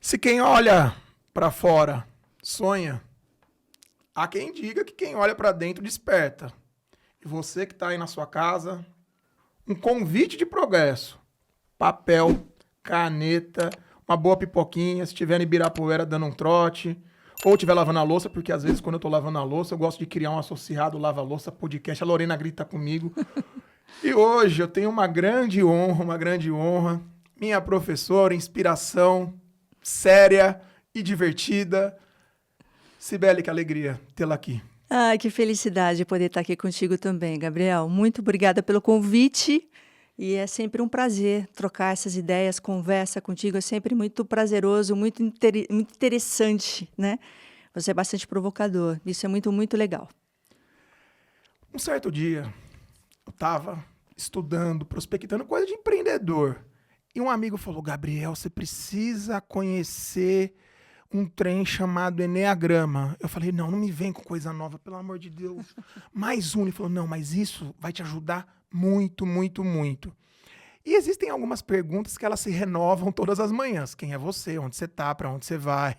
Se quem olha para fora sonha, há quem diga que quem olha para dentro desperta. E você que está aí na sua casa, um convite de progresso. Papel, caneta, uma boa pipoquinha, se estiver em Ibirapuera dando um trote, ou estiver lavando a louça, porque às vezes quando eu estou lavando a louça, eu gosto de criar um associado lava-louça podcast. A Lorena grita comigo. E hoje eu tenho uma grande honra, minha professora, inspiração, séria e divertida. Cibele, que alegria tê-la aqui. Ai, que felicidade poder estar aqui contigo também, Gabriel. Muito obrigada pelo convite. E é sempre um prazer trocar essas ideias, conversa contigo. É sempre muito prazeroso, muito interessante, né? Você é bastante provocador. Isso é muito, muito legal. Um certo dia, eu estava estudando, prospectando coisa de empreendedor. E um amigo falou, Gabriel, você precisa conhecer um trem chamado Eneagrama. Eu falei, não me vem com coisa nova, pelo amor de Deus. Mais um. Ele falou, não, mas isso vai te ajudar muito, muito, muito. E existem algumas perguntas que elas se renovam todas as manhãs. Quem é você? Onde você está? Para onde você vai?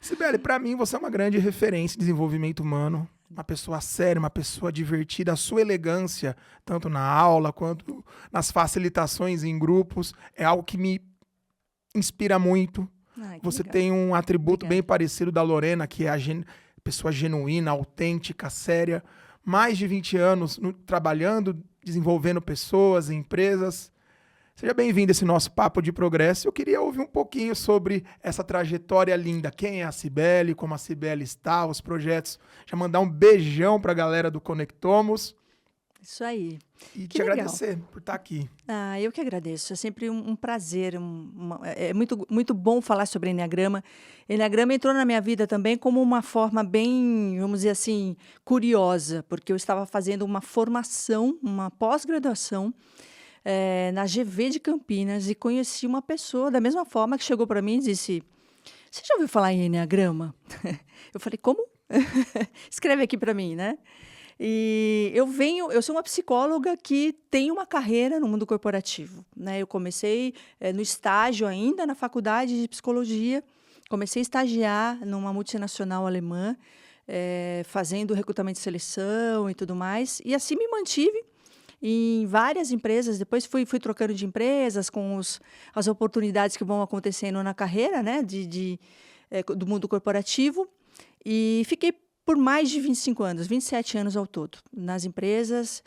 Cibele, para mim você é uma grande referência em desenvolvimento humano. Uma pessoa séria, uma pessoa divertida. A sua elegância, tanto na aula quanto nas facilitações em grupos, é algo que me inspira muito. Você legal. tem um atributo Obrigada. bem parecido da Lorena, que é a pessoa genuína, autêntica, séria. Mais de 20 anos trabalhando, desenvolvendo pessoas, empresas. Seja bem-vindo a esse nosso Papo de Progresso. Eu queria ouvir um pouquinho sobre essa trajetória linda. Quem é a Cibele, como a Cibele está, os projetos. Já mandar um beijão para a galera do Conectomos. Isso aí. E Que te legal. agradecer por estar aqui. Eu que agradeço. É sempre um prazer. É muito, muito bom falar sobre Eneagrama. Eneagrama entrou na minha vida também como uma forma bem, vamos dizer assim, curiosa, porque eu estava fazendo uma formação, uma pós-graduação na GV de Campinas e conheci uma pessoa da mesma forma que chegou para mim e disse: Você já ouviu falar em Eneagrama? Eu falei: Como? Escreve aqui para mim, né? E eu sou uma psicóloga que tem uma carreira no mundo corporativo, né? Eu comecei no estágio ainda na faculdade de psicologia, comecei a estagiar numa multinacional alemã, fazendo recrutamento e seleção e tudo mais, e assim me mantive em várias empresas. Depois fui trocando de empresas com as oportunidades que vão acontecendo na carreira, né? Do mundo corporativo, e fiquei por mais de 25 anos, 27 anos ao todo, nas empresas,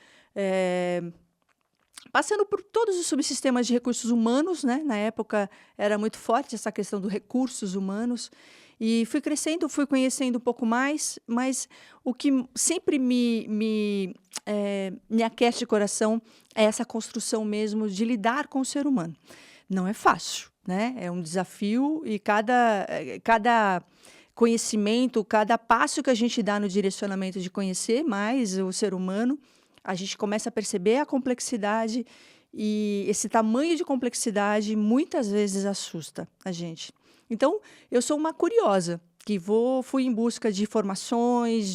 passando por todos os subsistemas de recursos humanos, né? Na época era muito forte essa questão dos recursos humanos, e fui crescendo, fui conhecendo um pouco mais, mas o que sempre me aquece de coração é essa construção mesmo de lidar com o ser humano. Não é fácil, né? É um desafio, e cada conhecimento, cada passo que a gente dá no direcionamento de conhecer mais o ser humano, a gente começa a perceber a complexidade, e esse tamanho de complexidade muitas vezes assusta a gente. Então, eu sou uma curiosa, que fui em busca de informações,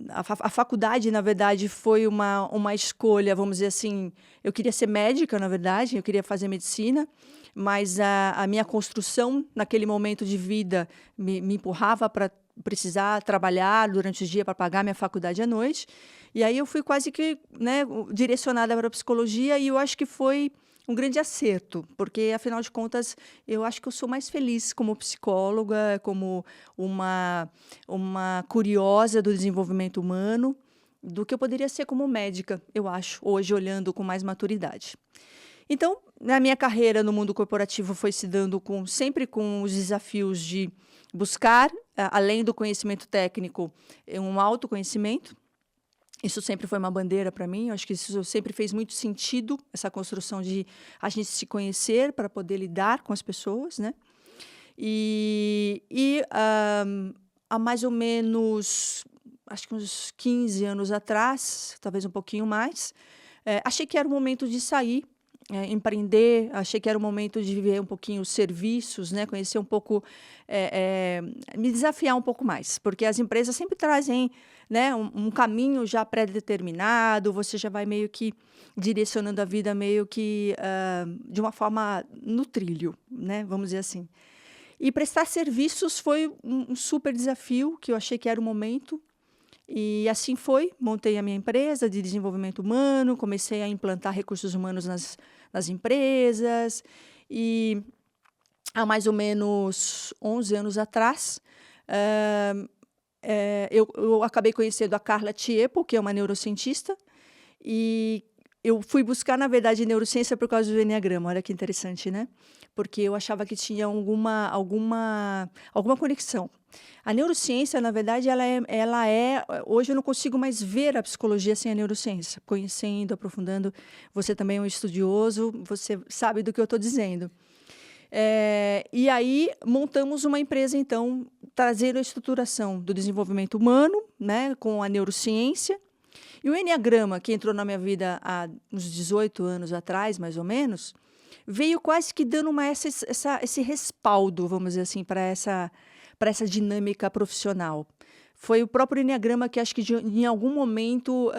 a faculdade, na verdade, foi uma escolha, vamos dizer assim. Eu queria ser médica, na verdade, eu queria fazer medicina, mas a minha construção naquele momento de vida me empurrava para precisar trabalhar durante o dia para pagar minha faculdade à noite. E aí eu fui quase que, né, direcionada para a psicologia, e eu acho que foi um grande acerto, porque, afinal de contas, eu acho que eu sou mais feliz como psicóloga, como uma curiosa do desenvolvimento humano, do que eu poderia ser como médica, eu acho, hoje, olhando com mais maturidade. Então, na minha carreira no mundo corporativo foi se dando sempre com os desafios de buscar, além do conhecimento técnico, um autoconhecimento. Isso sempre foi uma bandeira para mim. Eu acho que isso sempre fez muito sentido, essa construção de a gente se conhecer para poder lidar com as pessoas, né? Há mais ou menos, acho que uns 15 anos atrás, talvez um pouquinho mais, achei que era o momento de sair empreender, achei que era o momento de viver um pouquinho os serviços, né? Conhecer um pouco, me desafiar um pouco mais, porque as empresas sempre trazem, né, um caminho já pré-determinado, você já vai meio que direcionando a vida meio que de uma forma no trilho, né? Vamos dizer assim. E prestar serviços foi um super desafio, que eu achei que era o momento. E assim foi, montei a minha empresa de desenvolvimento humano, comecei a implantar recursos humanos nas empresas. E há mais ou menos 11 anos atrás, eu acabei conhecendo a Carla Tiepo, que é uma neurocientista, e eu fui buscar, na verdade, neurociência por causa do enneagrama. Olha que interessante, né? Porque eu achava que tinha alguma conexão. A neurociência, na verdade, hoje eu não consigo mais ver a psicologia sem a neurociência. Conhecendo, aprofundando, você também é um estudioso, você sabe do que eu estou dizendo. E aí montamos uma empresa, então, trazendo a estruturação do desenvolvimento humano, né, com a neurociência. E o enneagrama, que entrou na minha vida há uns 18 anos atrás, mais ou menos, veio quase que dando esse respaldo, vamos dizer assim, para essa dinâmica profissional. Foi o próprio enneagrama que acho que em algum momento,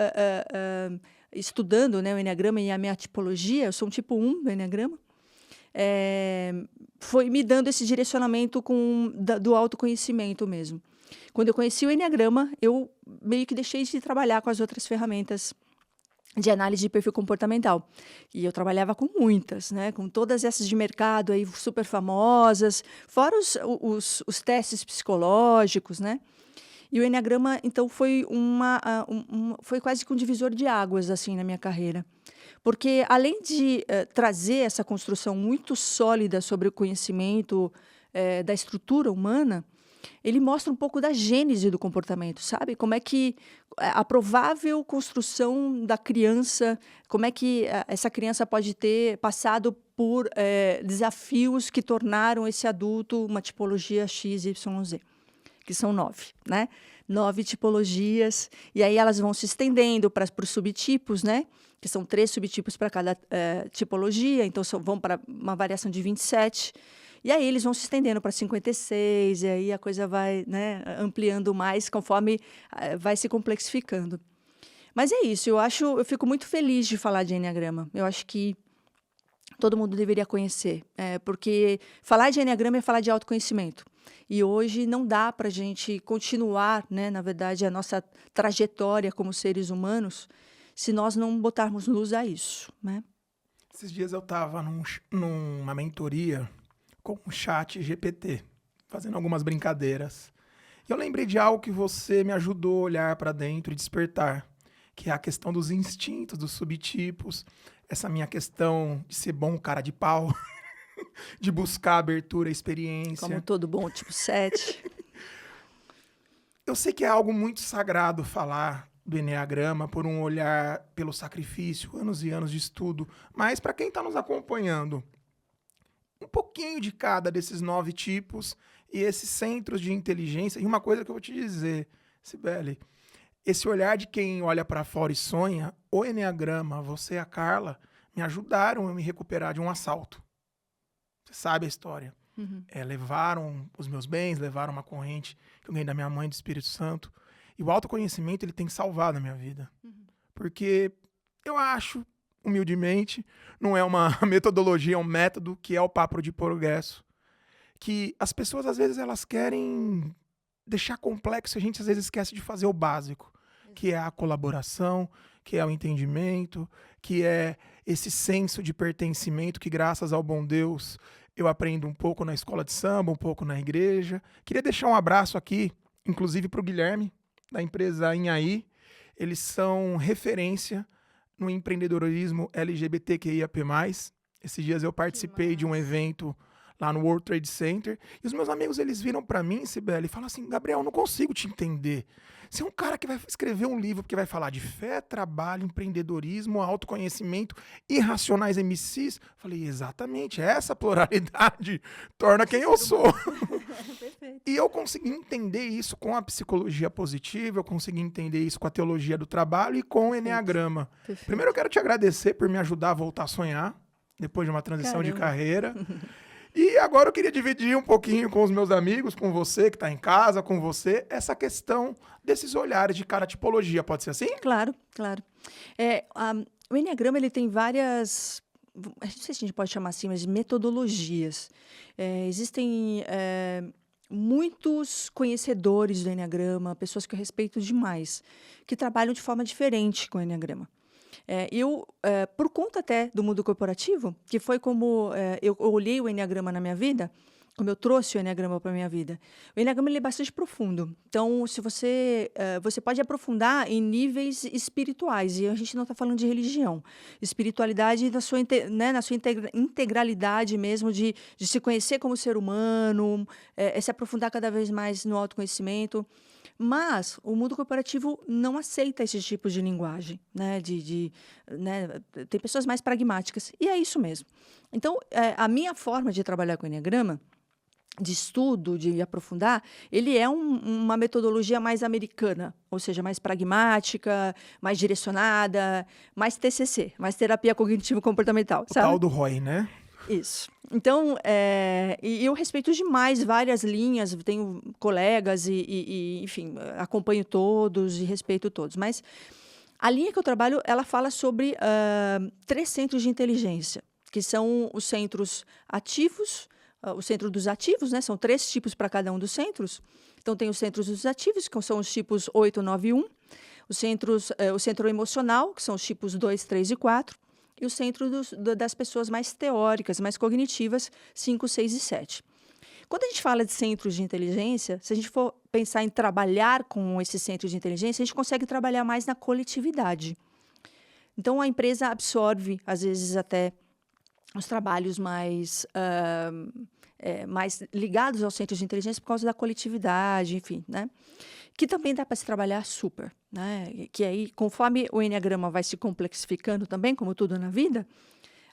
estudando, né, o enneagrama e a minha tipologia, eu sou um tipo 1 do enneagrama, foi me dando esse direcionamento do autoconhecimento mesmo. Quando eu conheci o enneagrama, eu meio que deixei de trabalhar com as outras ferramentas de análise de perfil comportamental. E eu trabalhava com muitas, né? Com todas essas de mercado aí super famosas, fora os testes psicológicos, né? E o enneagrama, então, foi foi quase que um divisor de águas assim na minha carreira. Porque além de trazer essa construção muito sólida sobre o conhecimento da estrutura humana, ele mostra um pouco da gênese do comportamento, sabe? Como é que a provável construção da criança, como é que essa criança pode ter passado por desafios que tornaram esse adulto uma tipologia X, Y, Z, que são 9, né? 9 tipologias, e aí elas vão se estendendo para os subtipos, né? Que são 3 subtipos para cada tipologia, então vão para uma variação de 27. E aí eles vão se estendendo para 56, e aí a coisa vai, né, ampliando mais conforme vai se complexificando. Mas é isso, eu fico muito feliz de falar de enneagrama. Eu acho que todo mundo deveria conhecer, porque falar de enneagrama é falar de autoconhecimento. E hoje não dá para a gente continuar, né, na verdade, a nossa trajetória como seres humanos, se nós não botarmos luz a isso, né? Esses dias eu estava numa mentoria com o chat GPT, fazendo algumas brincadeiras. E eu lembrei de algo que você me ajudou a olhar para dentro e despertar, que é a questão dos instintos, dos subtipos, essa minha questão de ser bom cara de pau, de buscar abertura, experiência. Como todo bom tipo 7. Eu sei que é algo muito sagrado falar do enneagrama por um olhar pelo sacrifício, anos e anos de estudo, mas para quem está nos acompanhando, um pouquinho de cada desses 9 tipos e esses centros de inteligência. E uma coisa que eu vou te dizer, Cibele, esse olhar de quem olha para fora e sonha, o enneagrama, você e a Carla, me ajudaram a me recuperar de um assalto. Você sabe a história. Uhum. Levaram os meus bens, levaram uma corrente que eu ganhei da minha mãe, do Espírito Santo. E o autoconhecimento, ele tem salvado a minha vida. Uhum. Porque eu acho, humildemente, não é uma metodologia, é um método, que é o papo de progresso, que as pessoas, às vezes, elas querem deixar complexo, a gente, às vezes, esquece de fazer o básico, que é a colaboração, que é o entendimento, que é esse senso de pertencimento que, graças ao bom Deus, eu aprendo um pouco na escola de samba, um pouco na igreja. Queria deixar um abraço aqui, inclusive para o Guilherme, da empresa Inhaí. Eles são referência no empreendedorismo LGBTQIAP+. Esses dias eu participei de um evento lá no World Trade Center, e os meus amigos, eles viram pra mim, Cibele, e falam assim: Gabriel, eu não consigo te entender. Você é um cara que vai escrever um livro que vai falar de fé, trabalho, empreendedorismo, autoconhecimento e racionais MCs. Falei, exatamente, essa pluralidade torna quem eu sou. Perfeito. E eu consegui entender isso com a psicologia positiva, eu consegui entender isso com a teologia do trabalho e com o enneagrama. Perfeito. Primeiro eu quero te agradecer por me ajudar a voltar a sonhar. depois de uma transição de Caramba. carreira. E agora eu queria dividir um pouquinho com os meus amigos, com você que está em casa, com você, essa questão desses olhares de cada tipologia. Pode ser assim? Claro, claro. O Enneagrama ele tem várias, não sei se a gente pode chamar assim, mas de metodologias. Existem muitos conhecedores do Enneagrama, pessoas que eu respeito demais, que trabalham de forma diferente com o Enneagrama. Por conta até do mundo corporativo, que foi como eu olhei o Enneagrama na minha vida, como eu trouxe o Enneagrama para a minha vida. O Enneagrama ele é bastante profundo. Então, se você pode aprofundar em níveis espirituais, e a gente não está falando de religião. Espiritualidade na sua integralidade mesmo, de se conhecer como ser humano, se aprofundar cada vez mais no autoconhecimento. Mas o mundo corporativo não aceita esses tipos de linguagem, né? Né? Tem pessoas mais pragmáticas, e é isso mesmo. Então, a minha forma de trabalhar com o Enneagrama, de estudo, de aprofundar, ele é uma metodologia mais americana, ou seja, mais pragmática, mais direcionada, mais TCC, mais terapia cognitivo-comportamental, O sabe? tal do ROI, né? Isso. Então, e eu respeito demais várias linhas, tenho colegas enfim, acompanho todos e respeito todos. Mas a linha que eu trabalho, ela fala sobre 3 centros de inteligência, que são os centros ativos, o centro dos ativos, né? São 3 tipos para cada um dos centros. Então, tem os centros dos ativos, que são os tipos 8, 9 e 1. O centro emocional, que são os tipos 2, 3 e 4. E o centro das pessoas mais teóricas, mais cognitivas, 5, 6 e 7. Quando a gente fala de centros de inteligência, se a gente for pensar em trabalhar com esses centros de inteligência, a gente consegue trabalhar mais na coletividade. Então, a empresa absorve, às vezes, até os trabalhos mais ligados aos centros de inteligência por causa da coletividade, enfim, né? Que também dá para se trabalhar super, né? Que aí, conforme o Enneagrama vai se complexificando também, como tudo na vida,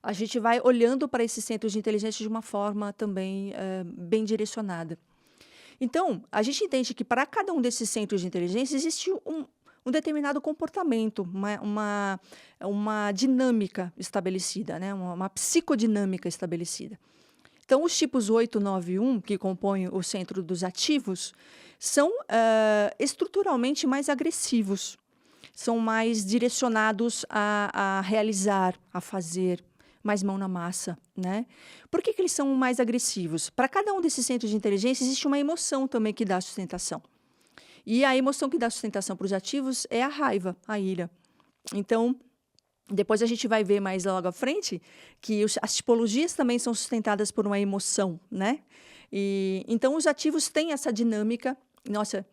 a gente vai olhando para esses centros de inteligência de uma forma também bem direcionada. Então, a gente entende que para cada um desses centros de inteligência existe um determinado comportamento, uma dinâmica estabelecida, né? Uma psicodinâmica estabelecida. Então, os tipos 8, 9 e 1, que compõem o centro dos ativos, são estruturalmente mais agressivos, são mais direcionados a realizar, a fazer, mais mão na massa, né? Por que eles são mais agressivos? Para cada um desses centros de inteligência existe uma emoção também que dá sustentação. E a emoção que dá sustentação para os ativos é a raiva, a ira. Então, depois a gente vai ver mais logo à frente que as tipologias também são sustentadas por uma emoção, né? Então, os ativos têm essa dinâmica. Nossa,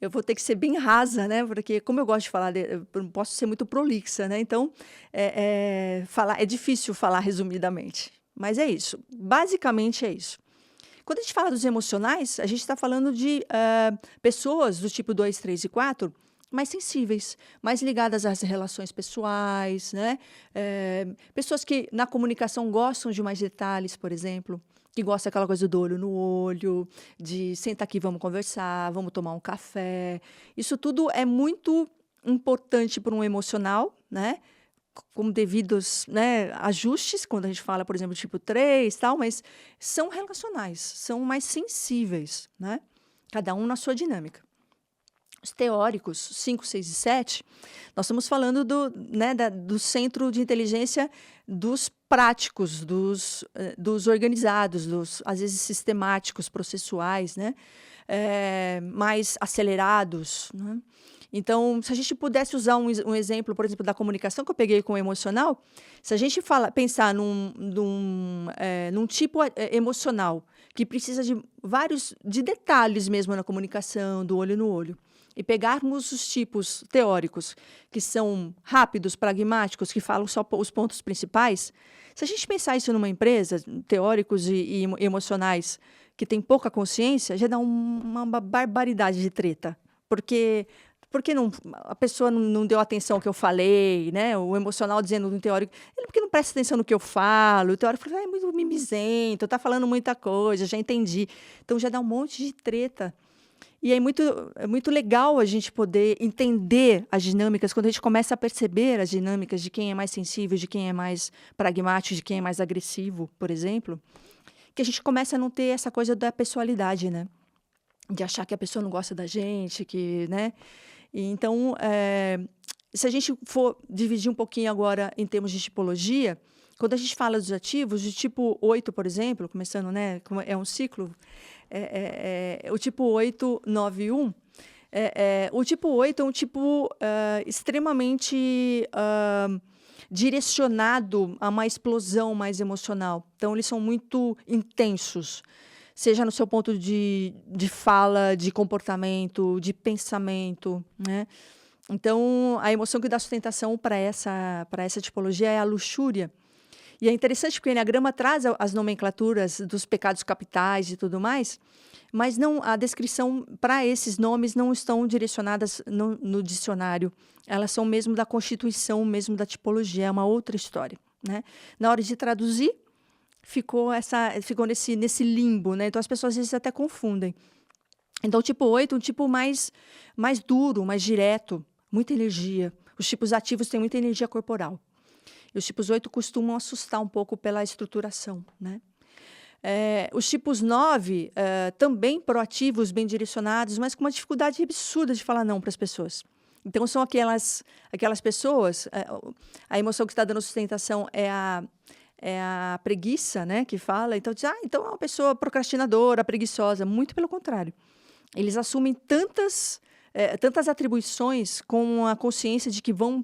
eu vou ter que ser bem rasa, né? Porque, como eu gosto de falar, eu não posso ser muito prolixa, né? Então, é difícil falar resumidamente. Mas é isso. Basicamente é isso. Quando a gente fala dos emocionais, a gente está falando de pessoas do tipo 2, 3 e 4 mais sensíveis, mais ligadas às relações pessoais, né? Pessoas que na comunicação gostam de mais detalhes, por exemplo, que gostam daquela coisa do olho no olho, de senta aqui, vamos conversar, vamos tomar um café. Isso tudo é muito importante para um emocional, né? Com devidos, né, ajustes, quando a gente fala, por exemplo, tipo 3 tal, mas são relacionais, são mais sensíveis, né? Cada um na sua dinâmica. Os teóricos, 5, 6 e 7, nós estamos falando do centro de inteligência dos práticos, dos organizados, às vezes sistemáticos, processuais, né? Mais acelerados, né? Então, se a gente pudesse usar um exemplo, por exemplo, da comunicação que eu peguei com o emocional, se a gente pensar num tipo emocional que precisa de detalhes mesmo na comunicação, do olho no olho, e pegarmos os tipos teóricos, que são rápidos, pragmáticos, que falam só os pontos principais, se a gente pensar isso numa empresa, teóricos e emocionais, que tem pouca consciência, já dá uma barbaridade de treta. Porque a pessoa não deu atenção ao que eu falei, né? O emocional dizendo no teórico, porque não presta atenção no que eu falo, o teórico fala, é muito mimizento, está falando muita coisa, já entendi. Então, já dá um monte de treta. E é muito legal a gente poder entender as dinâmicas, quando a gente começa a perceber as dinâmicas de quem é mais sensível, de quem é mais pragmático, de quem é mais agressivo, por exemplo, que a gente começa a não ter essa coisa da pessoalidade, né? De achar que a pessoa não gosta da gente, que, né? E então, se a gente for dividir um pouquinho agora em termos de tipologia, quando a gente fala dos ativos, de tipo 8, por exemplo, começando, né? É um ciclo, o tipo 891, o tipo 8 é um tipo extremamente direcionado a uma explosão mais emocional. Então, eles são muito intensos, seja no seu ponto de fala, de comportamento, de pensamento, né? Então, a emoção que dá sustentação para essa tipologia é a luxúria. E é interessante porque o Enneagrama traz as nomenclaturas dos pecados capitais e tudo mais, mas não, a descrição para esses nomes não estão direcionadas no dicionário. Elas são mesmo da constituição, mesmo da tipologia, é uma outra história, né? Na hora de traduzir, ficou nesse limbo, né? Então, as pessoas às vezes até confundem. Então, o tipo 8 é um tipo mais duro, mais direto, muita energia. Os tipos ativos têm muita energia corporal. E os tipos 8 costumam assustar um pouco pela estruturação, né? Os tipos 9, também proativos, bem direcionados, mas com uma dificuldade absurda de falar não para as pessoas. Então, são aquelas pessoas, a emoção que está dando sustentação é a preguiça, né, que fala. Então, diz, então é uma pessoa procrastinadora, preguiçosa. Muito pelo contrário. Eles assumem tantas atribuições com a consciência de que vão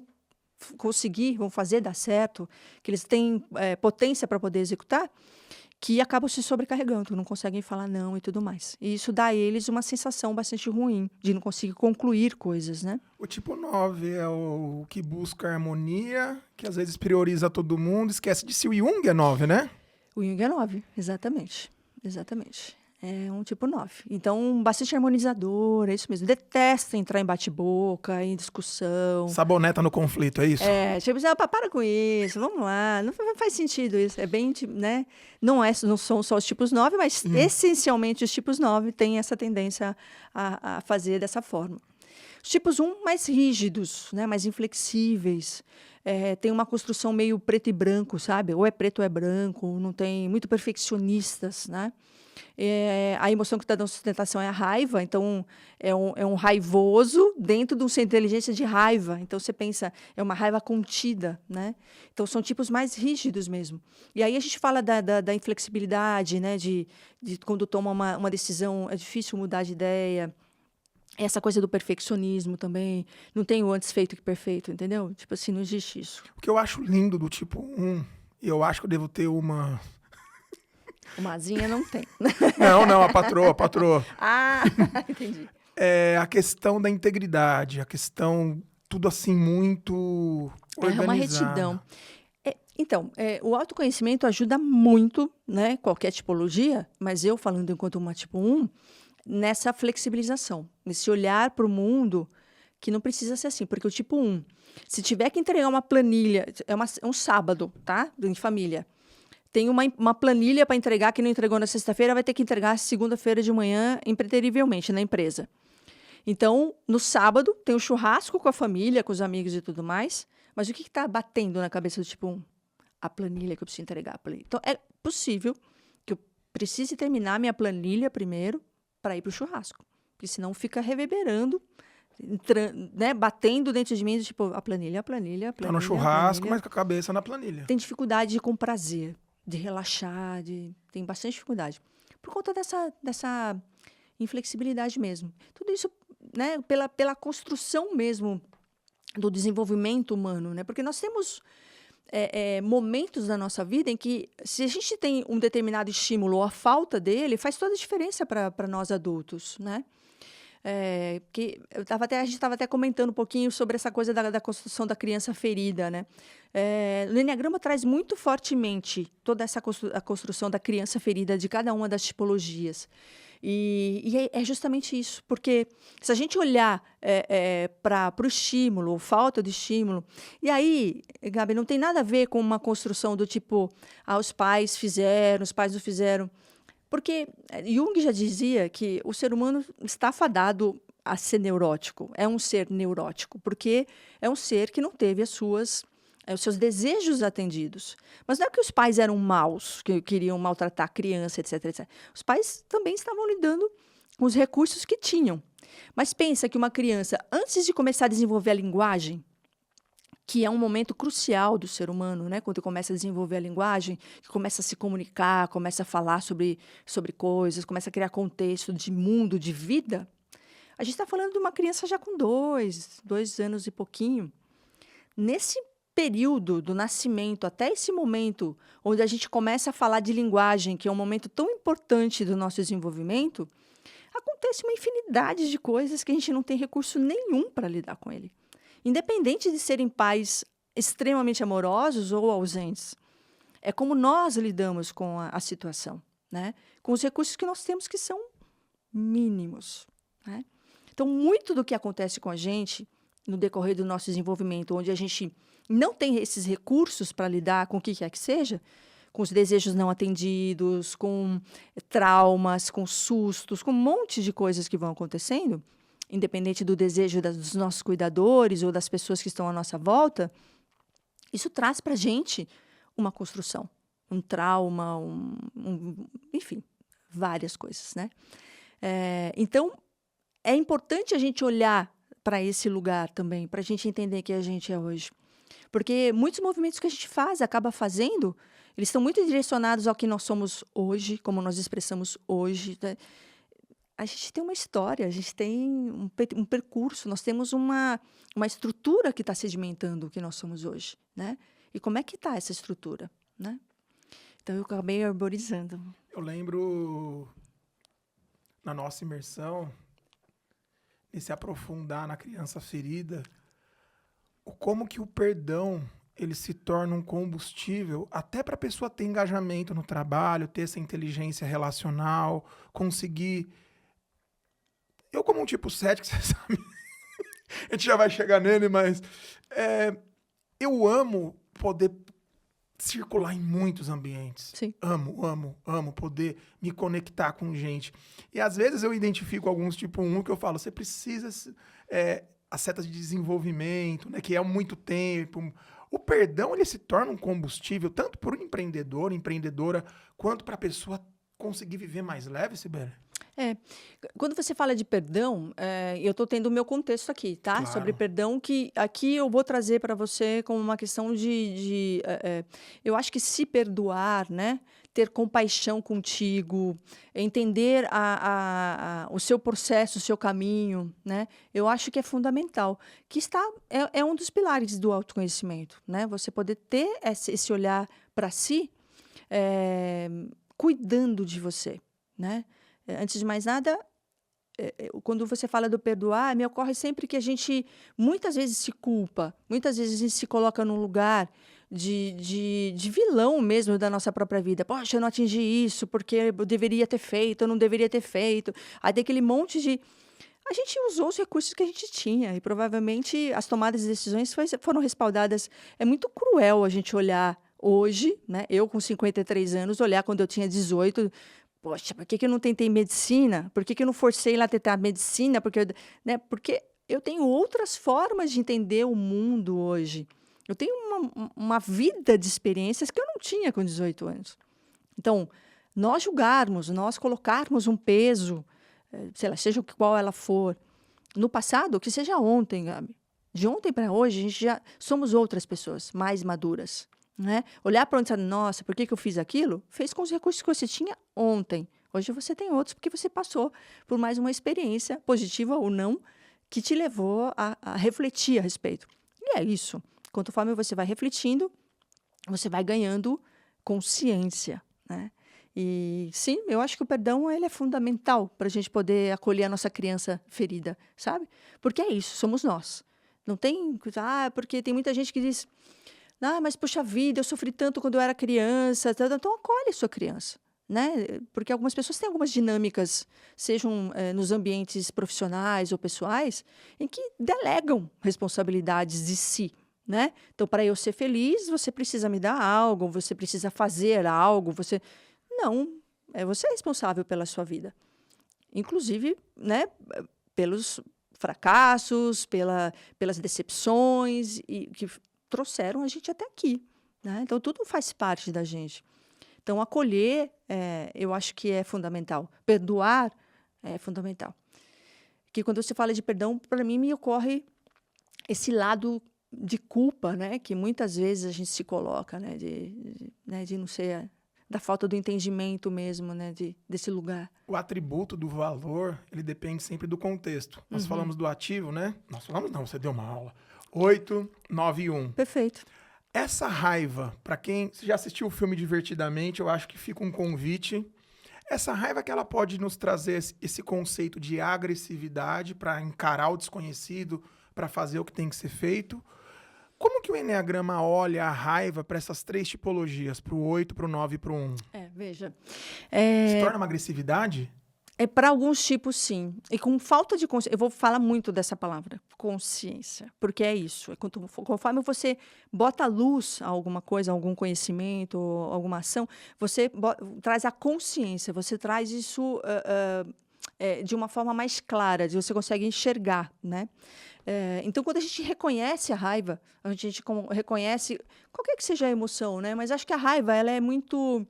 conseguir, vão fazer dar certo, que eles têm potência para poder executar, que acabam se sobrecarregando, não conseguem falar não e tudo mais. E isso dá a eles uma sensação bastante ruim, de não conseguir concluir coisas, né? O tipo 9 é o que busca harmonia, que às vezes prioriza todo mundo, esquece de si. O Jung é 9, né? O Jung é 9, exatamente. Exatamente. É um tipo 9. Então, bastante harmonizador, é isso mesmo. Detesta entrar em bate-boca, em discussão. Saboneta no conflito, é isso? Tipo, para com isso, vamos lá. Não faz sentido isso. É bem, né? Não são só os tipos 9, mas essencialmente os tipos 9 têm essa tendência a fazer dessa forma. Os tipos 1, mais rígidos, né? Mais inflexíveis. Tem uma construção meio preto e branco, sabe? Ou é preto ou é branco, não tem, muito perfeccionistas, né? A emoção que está dando sustentação é a raiva, então é um raivoso dentro de um centro de inteligência de raiva. Então você pensa, é uma raiva contida, né? Então são tipos mais rígidos mesmo. E aí a gente fala da inflexibilidade, né? De quando toma uma decisão, é difícil mudar de ideia. Essa coisa do perfeccionismo também. Não tem o antes feito que perfeito, entendeu? Tipo assim, não existe isso. O que eu acho lindo do tipo 1, e eu acho que eu devo ter uma... Uma asinha não tem. Não, a patroa. Entendi. É a questão da integridade, a questão, tudo assim, muito organizado. É uma retidão. Então, o autoconhecimento ajuda muito, né? Qualquer tipologia, mas eu falando enquanto uma tipo 1, nessa flexibilização, nesse olhar para o mundo que não precisa ser assim, porque o tipo 1, se tiver que entregar uma planilha, é um sábado, tá? De família. Tem uma planilha para entregar que não entregou na sexta-feira, vai ter que entregar segunda-feira de manhã, impreterivelmente, na empresa. Então, no sábado, tem o churrasco com a família, com os amigos e tudo mais, mas o que está batendo na cabeça do tipo 1? A planilha que eu preciso entregar. A planilha. Então, é possível que eu precise terminar minha planilha primeiro para ir para o churrasco, porque senão fica reverberando, né, batendo dentro de mim, tipo, a planilha. Tá no churrasco, mas com a cabeça na planilha. Tem dificuldade de ir com prazer, de relaxar, tem bastante dificuldade. Por conta dessa inflexibilidade mesmo. Tudo isso, né, pela construção mesmo do desenvolvimento humano, né? Porque nós temos momentos da nossa vida em que, se a gente tem um determinado estímulo ou a falta dele, faz toda a diferença para nós adultos, né? Que a gente estava até comentando um pouquinho sobre essa coisa da construção da criança ferida, né? O Enneagrama traz muito fortemente toda a construção da criança ferida de cada uma das tipologias. E é justamente isso, porque se a gente olhar para o estímulo, ou falta de estímulo, e aí, Gabi, não tem nada a ver com uma construção do tipo, os pais fizeram, os pais não fizeram. Porque Jung já dizia que o ser humano está fadado a ser neurótico. É um ser neurótico, porque é um ser que não teve os seus desejos atendidos. Mas não é que os pais eram maus, que queriam maltratar a criança, etc, etc. Os pais também estavam lidando com os recursos que tinham. Mas pensa que uma criança, antes de começar a desenvolver a linguagem, que é um momento crucial do ser humano, né? Quando começa a desenvolver a linguagem, que começa a se comunicar, começa a falar sobre coisas, começa a criar contexto de mundo, de vida. A gente está falando de uma criança já com 2 anos e pouquinho. Nesse período do nascimento até esse momento, onde a gente começa a falar de linguagem, que é um momento tão importante do nosso desenvolvimento, acontece uma infinidade de coisas que a gente não tem recurso nenhum para lidar com ele. Independente de serem pais extremamente amorosos ou ausentes. É como nós lidamos com a situação, né? Com os recursos que nós temos que são mínimos, né? Então, muito do que acontece com a gente no decorrer do nosso desenvolvimento, onde a gente não tem esses recursos para lidar com o que quer que seja, com os desejos não atendidos, com traumas, com sustos, com um monte de coisas que vão acontecendo, independente do desejo dos nossos cuidadores ou das pessoas que estão à nossa volta, isso traz para a gente uma construção, um trauma, enfim, várias coisas, né? Então, é importante a gente olhar para esse lugar também, para a gente entender quem a gente é hoje. Porque muitos movimentos que a gente faz, acaba fazendo, eles estão muito direcionados ao que nós somos hoje, como nós expressamos hoje, né? A gente tem uma história, a gente tem um percurso, nós temos uma estrutura que está sedimentando o que nós somos hoje, né? E como é que está essa estrutura, né? Então, eu acabei arborizando. Eu lembro, na nossa imersão, nesse aprofundar na criança ferida, como que o perdão ele se torna um combustível até para a pessoa ter engajamento no trabalho, ter essa inteligência relacional, conseguir... Eu, como um tipo 7, que você sabe, a gente já vai chegar nele, mas eu amo poder circular em muitos ambientes. Sim. Amo poder me conectar com gente. E às vezes eu identifico alguns tipo 1 que eu falo, você precisa... a seta de desenvolvimento, né, que é muito tempo. O perdão ele se torna um combustível tanto para o empreendedor, empreendedora, quanto para a pessoa conseguir viver mais leve, Sibeli. Quando você fala de perdão, eu estou tendo o meu contexto aqui, tá? Claro. Sobre perdão, que aqui eu vou trazer para você como uma questão eu acho que se perdoar, né? Ter compaixão contigo, entender o seu processo, o seu caminho, né? Eu acho que é fundamental. Que é um dos pilares do autoconhecimento, né? Você poder ter esse olhar para si, cuidando de você, né? Antes de mais nada, quando você fala do perdoar, me ocorre sempre que a gente muitas vezes se culpa, muitas vezes a gente se coloca num lugar de vilão mesmo da nossa própria vida. Poxa, eu não atingi isso porque eu deveria ter feito, eu não deveria ter feito. Aí tem aquele monte de... A gente usou os recursos que a gente tinha e provavelmente as tomadas de decisões foram respaldadas. É muito cruel a gente olhar hoje, né? Eu com 53 anos, olhar quando eu tinha 18... Poxa, por que eu não tentei medicina? Por que eu não forcei lá a tentar medicina? Porque eu tenho outras formas de entender o mundo hoje. Eu tenho uma vida de experiências que eu não tinha com 18 anos. Então, nós julgarmos, nós colocarmos um peso, sei lá, seja qual ela for, no passado, que seja ontem, Gabi. De ontem para hoje, a gente já somos outras pessoas, mais maduras. Né? Olhar para onde você, nossa, por que eu fiz aquilo? Fez com os recursos que você tinha ontem. Hoje você tem outros porque você passou por mais uma experiência, positiva ou não, que te levou a refletir a respeito. E é isso. Conforme você vai refletindo, você vai ganhando consciência, né? E sim, eu acho que o perdão ele é fundamental para a gente poder acolher a nossa criança ferida, sabe? Porque é isso, somos nós. Não tem... porque tem muita gente que diz... mas puxa vida, eu sofri tanto quando eu era criança. Então, acolhe a sua criança, né? Porque algumas pessoas têm algumas dinâmicas, sejam nos ambientes profissionais ou pessoais, em que delegam responsabilidades de si, né? Então, para eu ser feliz, você precisa me dar algo, você precisa fazer algo, Não, você é responsável pela sua vida. Inclusive, né, pelos fracassos, pelas decepções que trouxeram a gente até aqui, né? Então, tudo faz parte da gente. Então, acolher, eu acho que é fundamental. Perdoar é fundamental. Que quando você fala de perdão, para mim me ocorre esse lado de culpa, né? Que muitas vezes a gente se coloca, né? De não ser da falta do entendimento mesmo, né? Desse lugar. O atributo do valor, ele depende sempre do contexto. Nós falamos do ativo, né? Nós falamos, não, você deu uma aula. 8, 9 e 1. Perfeito. Essa raiva, para quem já assistiu o filme Divertidamente, eu acho que fica um convite. Essa raiva que ela pode nos trazer esse conceito de agressividade para encarar o desconhecido, para fazer o que tem que ser feito. Como que o Enneagrama olha a raiva para essas 3 tipologias, para o 8, para o 9 e para o 1? Veja. Se torna uma agressividade? Para alguns tipos, sim. E com falta de consciência. Eu vou falar muito dessa palavra, consciência. Porque é isso. Conforme você bota a luz a alguma coisa, a algum conhecimento, alguma ação, você traz a consciência, você traz isso de uma forma mais clara, você consegue enxergar, né? Então, quando a gente reconhece a raiva, a gente reconhece qualquer que seja a emoção, né? Mas acho que a raiva, ela é muito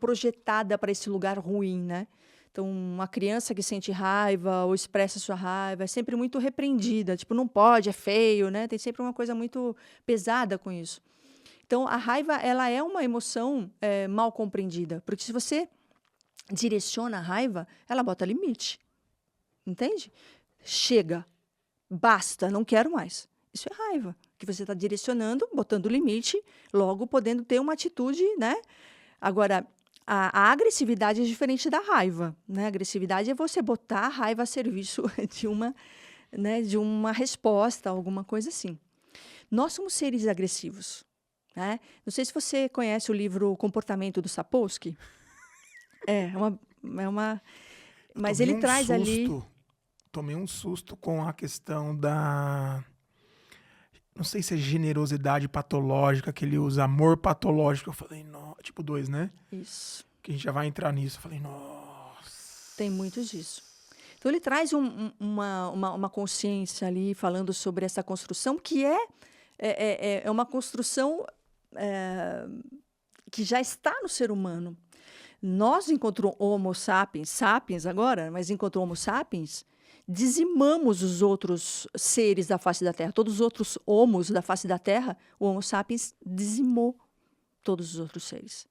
projetada para esse lugar ruim, né? Então, uma criança que sente raiva ou expressa sua raiva é sempre muito repreendida. Tipo, não pode, é feio, né? Tem sempre uma coisa muito pesada com isso. Então, a raiva, ela é uma emoção mal compreendida. Porque se você direciona a raiva, ela bota limite. Entende? Chega, basta, não quero mais. Isso é raiva, que você está direcionando, botando limite, logo podendo ter uma atitude, né? Agora, a agressividade é diferente da raiva, né? A agressividade é você botar a raiva a serviço de uma resposta, alguma coisa assim. Nós somos seres agressivos, né? Não sei se você conhece o livro O Comportamento do Sapolsky. Mas ele traz ali... Tomei um susto com a questão da... Não sei se é generosidade patológica que ele usa, amor patológico. Eu falei, tipo 2, né? Isso. Que a gente já vai entrar nisso. Eu falei, nossa. Tem muito disso. Então, ele traz uma consciência ali, falando sobre essa construção, que é uma construção que já está no ser humano. Nós, enquanto Homo sapiens agora, mas enquanto Homo sapiens, dizimamos os outros seres da face da Terra. Todos os outros homos da face da Terra, o Homo sapiens dizimou todos os outros seres.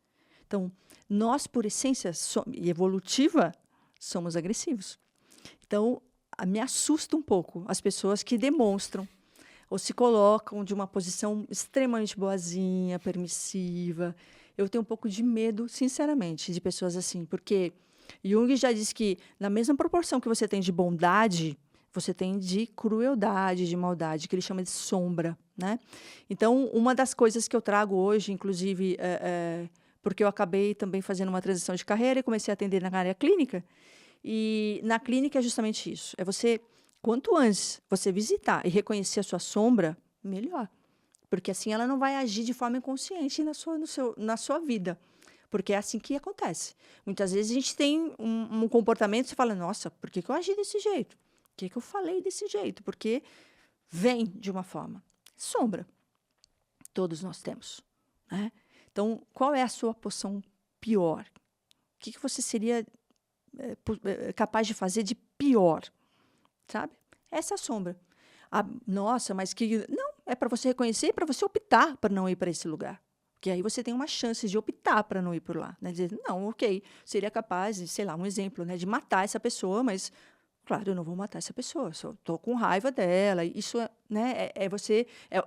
Então, nós, por essência evolutiva, somos agressivos. Então, me assusta um pouco as pessoas que demonstram ou se colocam de uma posição extremamente boazinha, permissiva. Eu tenho um pouco de medo, sinceramente, de pessoas assim, porque Jung já diz que, na mesma proporção que você tem de bondade, você tem de crueldade, de maldade, que ele chama de sombra, né? Então, uma das coisas que eu trago hoje, inclusive, porque eu acabei também fazendo uma transição de carreira e comecei a atender na área clínica, e na clínica é justamente isso. É você, quanto antes você visitar e reconhecer a sua sombra, melhor. Porque assim ela não vai agir de forma inconsciente na sua vida. Porque é assim que acontece. Muitas vezes a gente tem um comportamento e você fala, nossa, por que eu agi desse jeito? Por que eu falei desse jeito? Porque vem de uma forma. Sombra. Todos nós temos, né? Então, qual é a sua posição pior? O que você seria capaz de fazer de pior? Sabe? Essa é a sombra. Nossa, mas que... Não, é para você reconhecer, para você optar para não ir para esse lugar. Porque aí você tem uma chance de optar para não ir por lá. Né? Dizer, não, ok, seria capaz, sei lá, um exemplo, né, de matar essa pessoa, mas, claro, eu não vou matar essa pessoa, só estou com raiva dela. Isso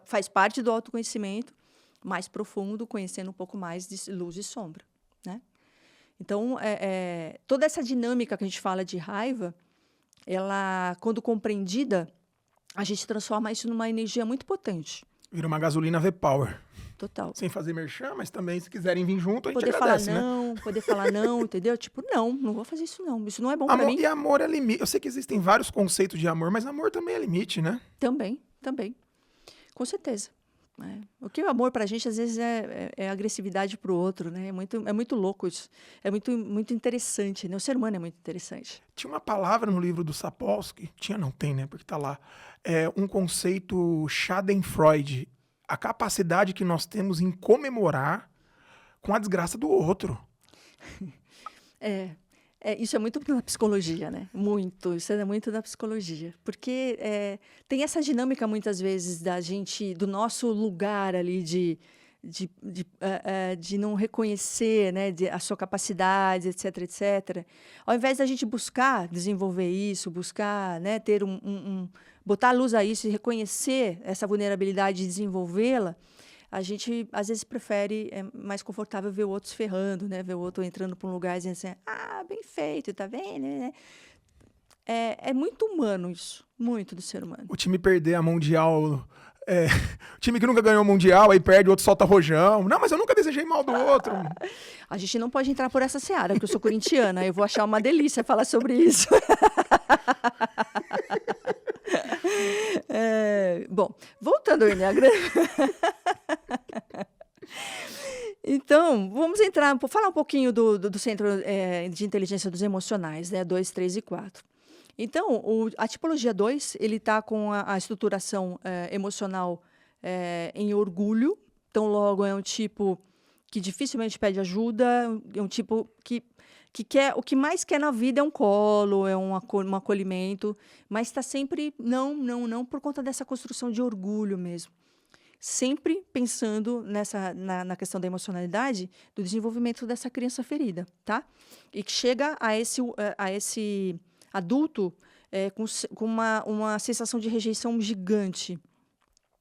faz parte do autoconhecimento mais profundo, conhecendo um pouco mais de luz e sombra. Né? Então, toda essa dinâmica que a gente fala de raiva, ela, quando compreendida, a gente transforma isso numa energia muito potente. Vira uma gasolina V-Power. Total. Sem fazer merchan, mas também, se quiserem vir junto, a gente poder agradece, falar não, né? Poder falar não, entendeu? Tipo, não vou fazer isso não. Isso não é bom para mim. E amor é limite. Eu sei que existem vários conceitos de amor, mas amor também é limite, né? Também. Com certeza. né? O que é amor para a gente, às vezes, é agressividade para o outro, né? É muito louco isso. É muito interessante, né? O ser humano é muito interessante. Tinha uma palavra no livro do Sapolsky, tinha não tem, né? Porque tá lá. É um conceito Schadenfreude, a capacidade que nós temos em comemorar com a desgraça do outro. É, isso é muito da psicologia, né? Muito, isso é muito da psicologia. Porque tem essa dinâmica, muitas vezes, da gente, do nosso lugar ali de não reconhecer, né, a sua capacidade, etc, etc. Ao invés da gente buscar desenvolver isso, buscar, né, ter botar a luz a isso e reconhecer essa vulnerabilidade e desenvolvê-la, a gente, às vezes, prefere, é mais confortável ver o outro se ferrando, né? Ver o outro entrando para um lugar e dizendo assim, bem feito, tá vendo? Né? É muito humano isso, muito do ser humano. O time perder a Mundial... o time que nunca ganhou o Mundial, aí perde, o outro solta rojão. Não, mas eu nunca desejei mal do outro. A gente não pode entrar por essa seara, porque eu sou corintiana, eu vou achar uma delícia falar sobre isso. Bom, voltando ao Enneagrama. Então, vamos falar um pouquinho do Centro de Inteligência dos Emocionais, né? 2, 3 e 4. Então, a tipologia 2, ele está com a estruturação emocional em orgulho. Então, logo, é um tipo que dificilmente pede ajuda, é um tipo que quer, o que mais quer na vida é um colo, é um acolhimento, mas está sempre, não, por conta dessa construção de orgulho mesmo. Sempre pensando na questão da emocionalidade, do desenvolvimento dessa criança ferida, tá? E que chega a esse adulto com uma sensação de rejeição gigante,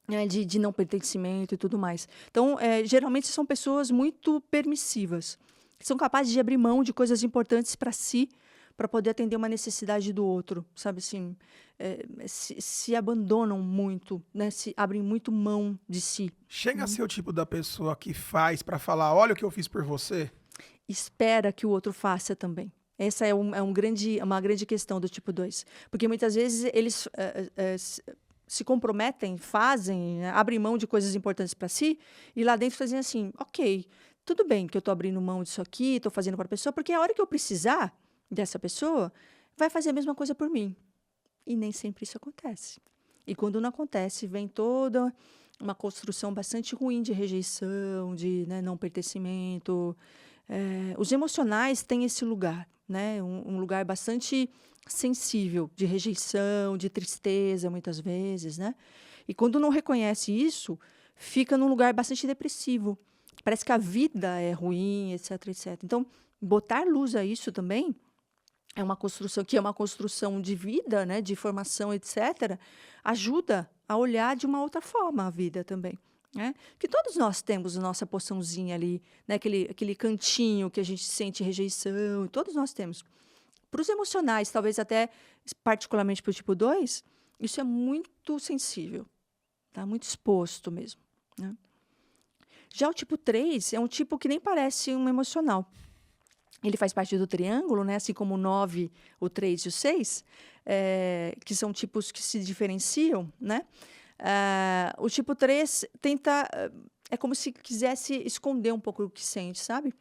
né? De não pertencimento e tudo mais. Então, geralmente são pessoas muito permissivas, que são capazes de abrir mão de coisas importantes para si, para poder atender uma necessidade do outro, sabe assim, se abandonam muito, né? Se abrem muito mão de si. Chega a ser o tipo da pessoa que faz pra falar, olha o que eu fiz por você. Espera que o outro faça também. Essa é uma grande questão do tipo 2. Porque muitas vezes eles se comprometem, fazem, né, abrem mão de coisas importantes para si, e lá dentro fazem assim, ok, tudo bem que eu estou abrindo mão disso aqui, estou fazendo para a pessoa, porque a hora que eu precisar dessa pessoa, vai fazer a mesma coisa por mim. E nem sempre isso acontece. E quando não acontece, vem toda uma construção bastante ruim de rejeição, de, né, não pertencimento. Os emocionais têm esse lugar, né? Um lugar bastante sensível, de rejeição, de tristeza, muitas vezes, né? E quando não reconhece isso, fica num lugar bastante depressivo. Parece que a vida é ruim, etc, etc. Então, botar luz a isso também é uma construção de vida, né, de formação, etc., ajuda a olhar de uma outra forma a vida também, né? Que todos nós temos a nossa porçãozinha ali, né, aquele cantinho que a gente sente rejeição, todos nós temos. Para os emocionais, talvez até particularmente para o tipo 2, isso é muito sensível, tá? Muito exposto mesmo, né? Já o tipo 3 é um tipo que nem parece um emocional. Ele faz parte do triângulo, né? Assim como o 9, o 3 e o 6, que são tipos que se diferenciam, né? O tipo 3 tenta... É como se quisesse esconder um pouco o que sente, sabe?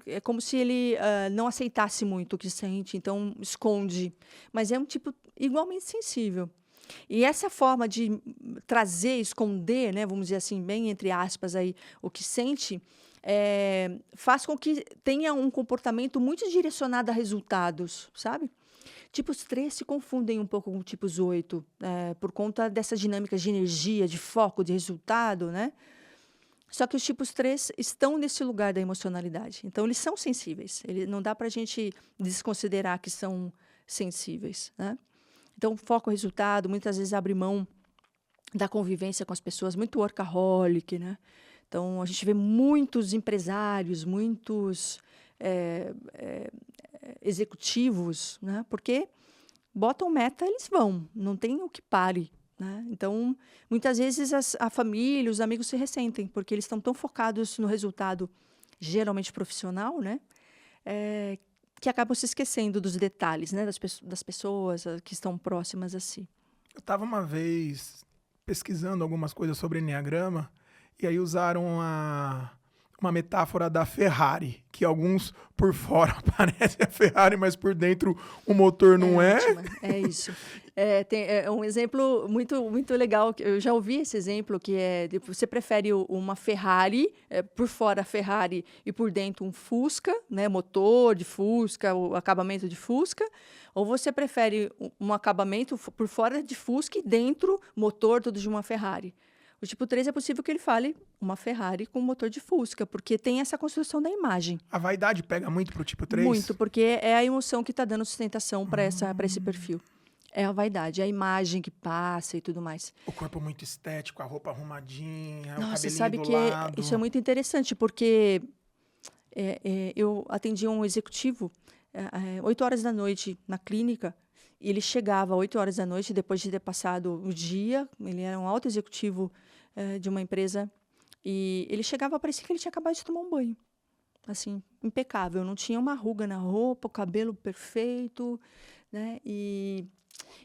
É como se ele não aceitasse muito o que sente, então esconde. Mas é um tipo igualmente sensível. E essa forma de trazer, esconder, né? Vamos dizer assim, bem entre aspas, aí, o que sente... faz com que tenha um comportamento muito direcionado a resultados, sabe? Tipos 3 se confundem um pouco com tipos 8, por conta dessa dinâmica de energia, de foco, de resultado, né? Só que os tipos 3 estão nesse lugar da emocionalidade. Então, eles são sensíveis. Não dá para a gente desconsiderar que são sensíveis, né? Então, foco, resultado, muitas vezes abre mão da convivência com as pessoas, muito workaholic, né? Então, a gente vê muitos empresários, muitos executivos, né? Porque botam meta, eles vão, não tem o que pare, né? Então, muitas vezes a família, os amigos se ressentem, porque eles estão tão focados no resultado, geralmente profissional, né? Que acabam se esquecendo dos detalhes, né? Das pessoas que estão próximas a si. Eu estava uma vez pesquisando algumas coisas sobre Enneagrama, e aí usaram uma metáfora da Ferrari, que alguns por fora parecem a Ferrari, mas por dentro o motor não é. Ótima, é isso. Tem um exemplo muito, muito legal, que eu já ouvi esse exemplo, que é, você prefere uma Ferrari, por fora a Ferrari e por dentro um Fusca, né, motor de Fusca, o acabamento de Fusca, ou você prefere um acabamento por fora de Fusca e dentro motor tudo de uma Ferrari? O tipo 3 é possível que ele fale uma Ferrari com motor de Fusca, porque tem essa construção da imagem. A vaidade pega muito pro tipo 3? Muito, porque é a emoção que está dando sustentação para esse perfil. É a vaidade, é a imagem que passa e tudo mais. O corpo muito estético, a roupa arrumadinha, o Nossa, você cabelinho sabe do que lado. isso é muito interessante, porque eu atendi um executivo 8 horas da noite na clínica, e ele chegava às 8 horas da noite, depois de ter passado o dia, ele era um alto executivo de uma empresa, e ele chegava, parecia que ele tinha acabado de tomar um banho. Assim, impecável, não tinha uma ruga na roupa, o cabelo perfeito, né? E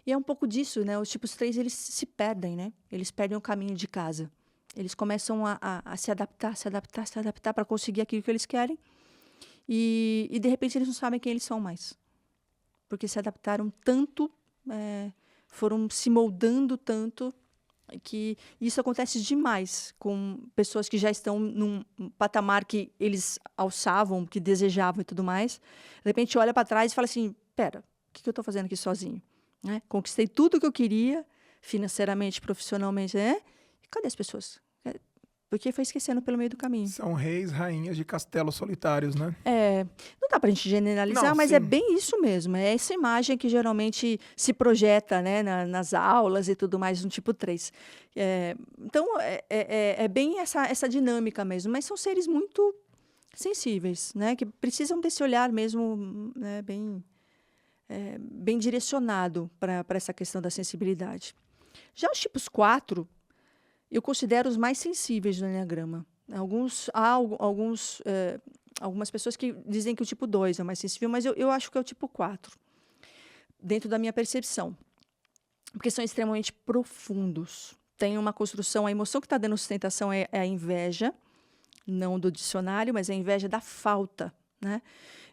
é um pouco disso, né? Os tipos 3, eles se perdem, né? Eles perdem o caminho de casa. Eles começam a se adaptar para conseguir aquilo que eles querem. E, de repente, eles não sabem quem eles são mais. Porque se adaptaram tanto, foram se moldando tanto, que isso acontece demais com pessoas que já estão num patamar que eles alçavam, que desejavam e tudo mais. De repente, olha para trás e fala assim, pera, o que eu estou fazendo aqui sozinho? Né? Conquistei tudo o que eu queria, financeiramente, profissionalmente, né? E cadê as pessoas? Porque foi esquecendo pelo meio do caminho. São reis, rainhas de castelos solitários, né? Não dá para a gente generalizar, Não, mas sim. é bem isso mesmo. É essa imagem que geralmente se projeta, né, nas aulas e tudo mais no tipo 3. Então, é bem essa dinâmica mesmo. Mas são seres muito sensíveis, né, que precisam desse olhar mesmo, né, bem direcionado para essa questão da sensibilidade. Já os tipos 4, eu considero os mais sensíveis do Enneagrama. Algumas pessoas que dizem que o tipo 2 é o mais sensível, mas eu acho que é o tipo 4, dentro da minha percepção. Porque são extremamente profundos. Tem uma construção, a emoção que está dando sustentação é a inveja, não do dicionário, mas é a inveja da falta, né?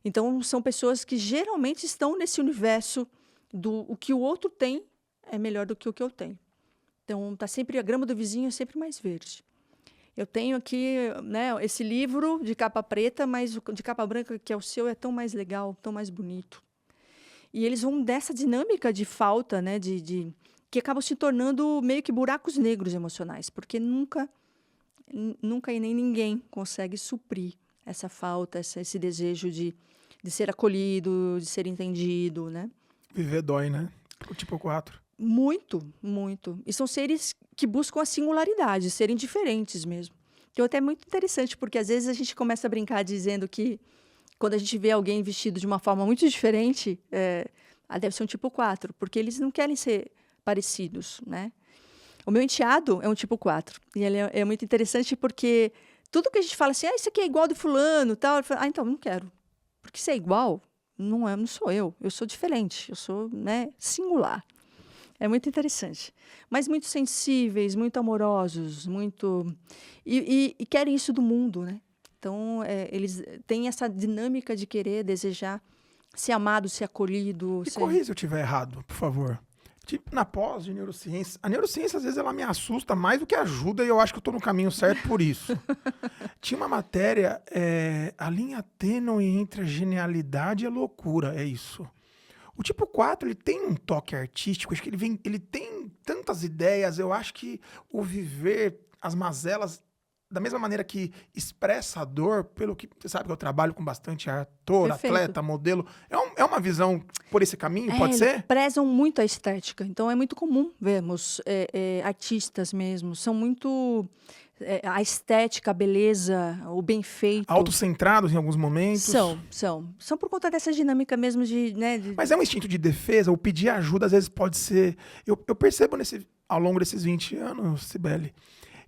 Então, são pessoas que geralmente estão nesse universo do o que o outro tem é melhor do que o que eu tenho. Então, tá sempre a grama do vizinho é sempre mais verde. Eu tenho aqui, né, esse livro de capa preta, mas o de capa branca, que é o seu, é tão mais legal, tão mais bonito. E eles vão dessa dinâmica de falta, né, que acabam se tornando meio que buracos negros emocionais, porque nunca e nem ninguém consegue suprir essa falta, esse desejo de ser acolhido, de ser entendido, né? Viver dói, né? O tipo 4. Muito, muito. E são seres que buscam a singularidade, serem diferentes mesmo. Então, até é muito interessante, porque às vezes a gente começa a brincar dizendo que quando a gente vê alguém vestido de uma forma muito diferente, deve ser um tipo 4, porque eles não querem ser parecidos, né? O meu enteado é um tipo 4. E ele é muito interessante porque tudo que a gente fala assim, isso aqui é igual do fulano, tal, eu falo, então, não quero. Porque se é igual, não sou eu sou diferente, eu sou, né, singular. É muito interessante. Mas muito sensíveis, muito amorosos, muito... E querem isso do mundo, né? Então, eles têm essa dinâmica de querer, desejar ser amado, ser acolhido. Me corrija se eu estiver errado, por favor. Na pós de neurociência, a neurociência, às vezes, ela me assusta mais do que ajuda, e eu acho que eu estou no caminho certo por isso. Tinha uma matéria, a linha tênue entre a genialidade e a loucura, é isso. O tipo 4, ele tem um toque artístico, acho que ele tem tantas ideias, eu acho que o viver as mazelas, da mesma maneira que expressa a dor, pelo que você sabe que eu trabalho com bastante ator, Perfeito. atleta, modelo, é uma visão por esse caminho, pode ser? Prezam muito a estética, então é muito comum vermos artistas mesmo, são muito... a estética, a beleza, o bem feito. Autocentrados em alguns momentos. São por conta dessa dinâmica mesmo né, Mas é um instinto de defesa, o pedir ajuda às vezes pode ser... Eu percebo ao longo desses 20 anos, Cibele,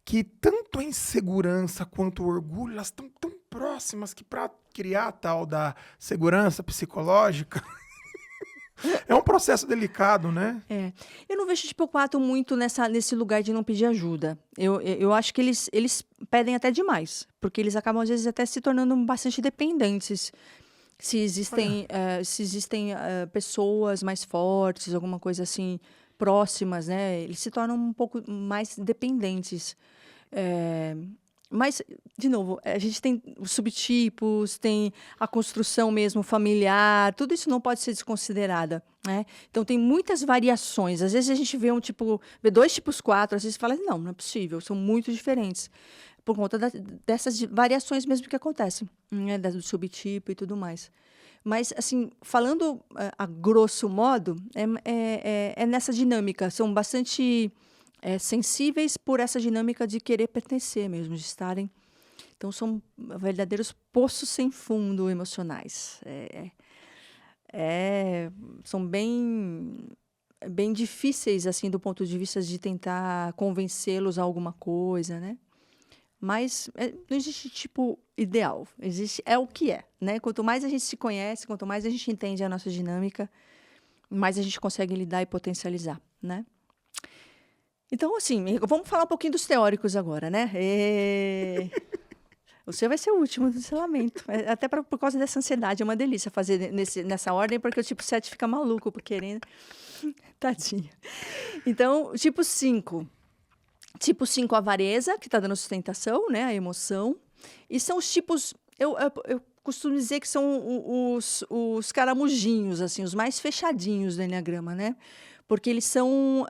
que tanto a insegurança quanto o orgulho, elas estão tão próximas que para criar a tal da segurança psicológica, É um processo delicado, né? É. Eu não vejo tipo 4 muito nesse lugar de não pedir ajuda. Eu acho que eles pedem até demais, porque eles acabam às vezes até se tornando bastante dependentes. Olha, Se existem pessoas mais fortes, alguma coisa assim, próximas, né? Eles se tornam um pouco mais dependentes. Eh, mas, de novo, a gente tem os subtipos, tem a construção mesmo familiar, tudo isso não pode ser desconsiderada, né? Então, tem muitas variações. Às vezes a gente vê 2 tipos 4, às vezes fala, não é possível, são muito diferentes, por conta dessas variações mesmo que acontecem, né? Do subtipo e tudo mais. Mas, assim, falando a grosso modo, é nessa dinâmica. São bastante sensíveis por essa dinâmica de querer pertencer mesmo, de estarem. Então, são verdadeiros poços sem fundo emocionais. São bem difíceis, assim, do ponto de vista de tentar convencê-los a alguma coisa, né? Mas não existe tipo ideal. É o que é, né? Quanto mais a gente se conhece, quanto mais a gente entende a nossa dinâmica, mais a gente consegue lidar e potencializar, né? Então, assim, vamos falar um pouquinho dos teóricos agora, né? Você vai ser o último do selamento. Até por causa dessa ansiedade. É uma delícia fazer nessa ordem, porque o tipo 7 fica maluco por querer. Tadinha. Então, tipo 5. Tipo 5, avareza, que está dando sustentação, né? A emoção. E são os tipos... Eu costumo dizer que são os caramujinhos, assim, os mais fechadinhos do Eneagrama, né? Porque eles são...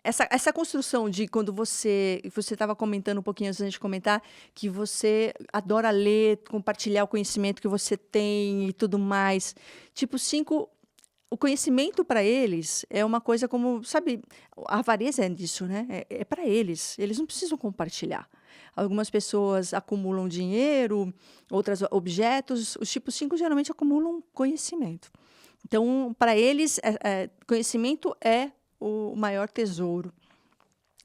essa construção de quando você estava comentando um pouquinho antes da gente comentar, que você adora ler, compartilhar o conhecimento que você tem e tudo mais. Tipo 5, o conhecimento para eles é uma coisa como, sabe, a avareza é disso, né? É para eles. Eles não precisam compartilhar. Algumas pessoas acumulam dinheiro, outras objetos. Os tipos 5 geralmente acumulam conhecimento. Então, para eles, conhecimento é o maior tesouro.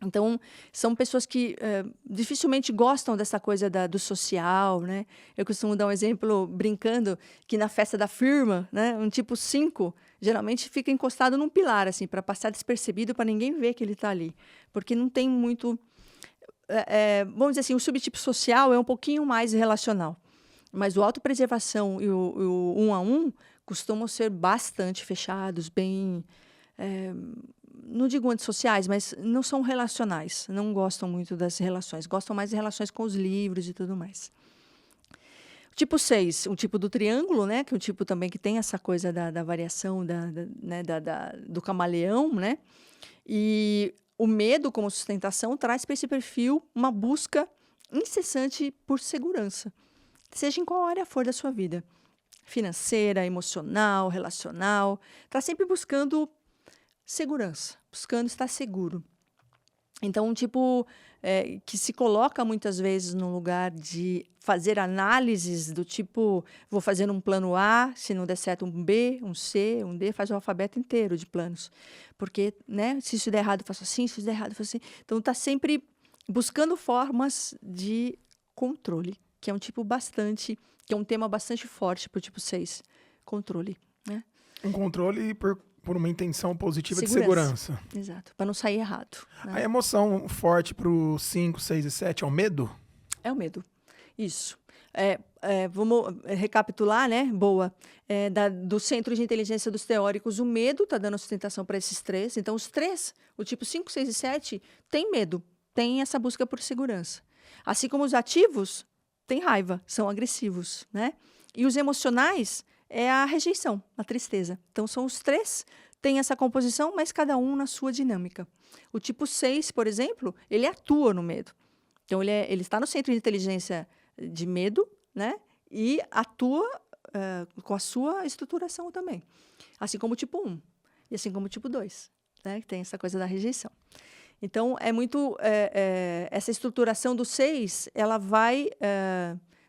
Então, são pessoas que dificilmente gostam dessa coisa do social, né? Eu costumo dar um exemplo, brincando, que na festa da firma, né, um tipo 5 geralmente fica encostado num pilar, assim, para passar despercebido, para ninguém ver que ele está ali. Porque não tem muito... vamos dizer assim, o subtipo social é um pouquinho mais relacional. Mas o autopreservação e o 1 a 1 costumam ser bastante fechados, bem... não digo antissociais, mas não são relacionais. Não gostam muito das relações. Gostam mais de relações com os livros e tudo mais. O tipo 6, o tipo do triângulo, né? Que é um tipo também que tem essa coisa da variação, né? Do camaleão, né? E o medo como sustentação traz para esse perfil uma busca incessante por segurança. Seja em qual área for da sua vida. Financeira, emocional, relacional. Está sempre buscando segurança, buscando estar seguro. Então, um tipo que se coloca muitas vezes no lugar de fazer análises do tipo, vou fazer um plano A, se não der certo um B, um C, um D, faz o alfabeto inteiro de planos. Porque, né, se isso der errado, eu faço assim, se isso der errado, eu faço assim. Então, está sempre buscando formas de controle, que é um tipo bastante, que é um tema bastante forte para o tipo 6, controle, né? um controle por uma intenção positiva de Segurança. segurança. Exato, para não sair errado, né? A emoção forte pro 5, 6 e 7 é o medo? É o medo. Isso. Vamos recapitular, né? Boa. Do Centro de Inteligência dos Teóricos, o medo está dando sustentação para esses 3. Então, os 3, o tipo 5, 6 e 7, tem medo, tem essa busca por segurança. Assim como os ativos, têm raiva, são agressivos, né? E os emocionais é a rejeição, a tristeza. Então, são os 3, têm essa composição, mas cada um na sua dinâmica. O tipo 6, por exemplo, ele atua no medo. Então, ele está no centro de inteligência de medo, né? E atua com a sua estruturação também. Assim como o tipo 1 e assim como o tipo 2, né? Que tem essa coisa da rejeição. Então, é muito... essa estruturação do 6, ela vai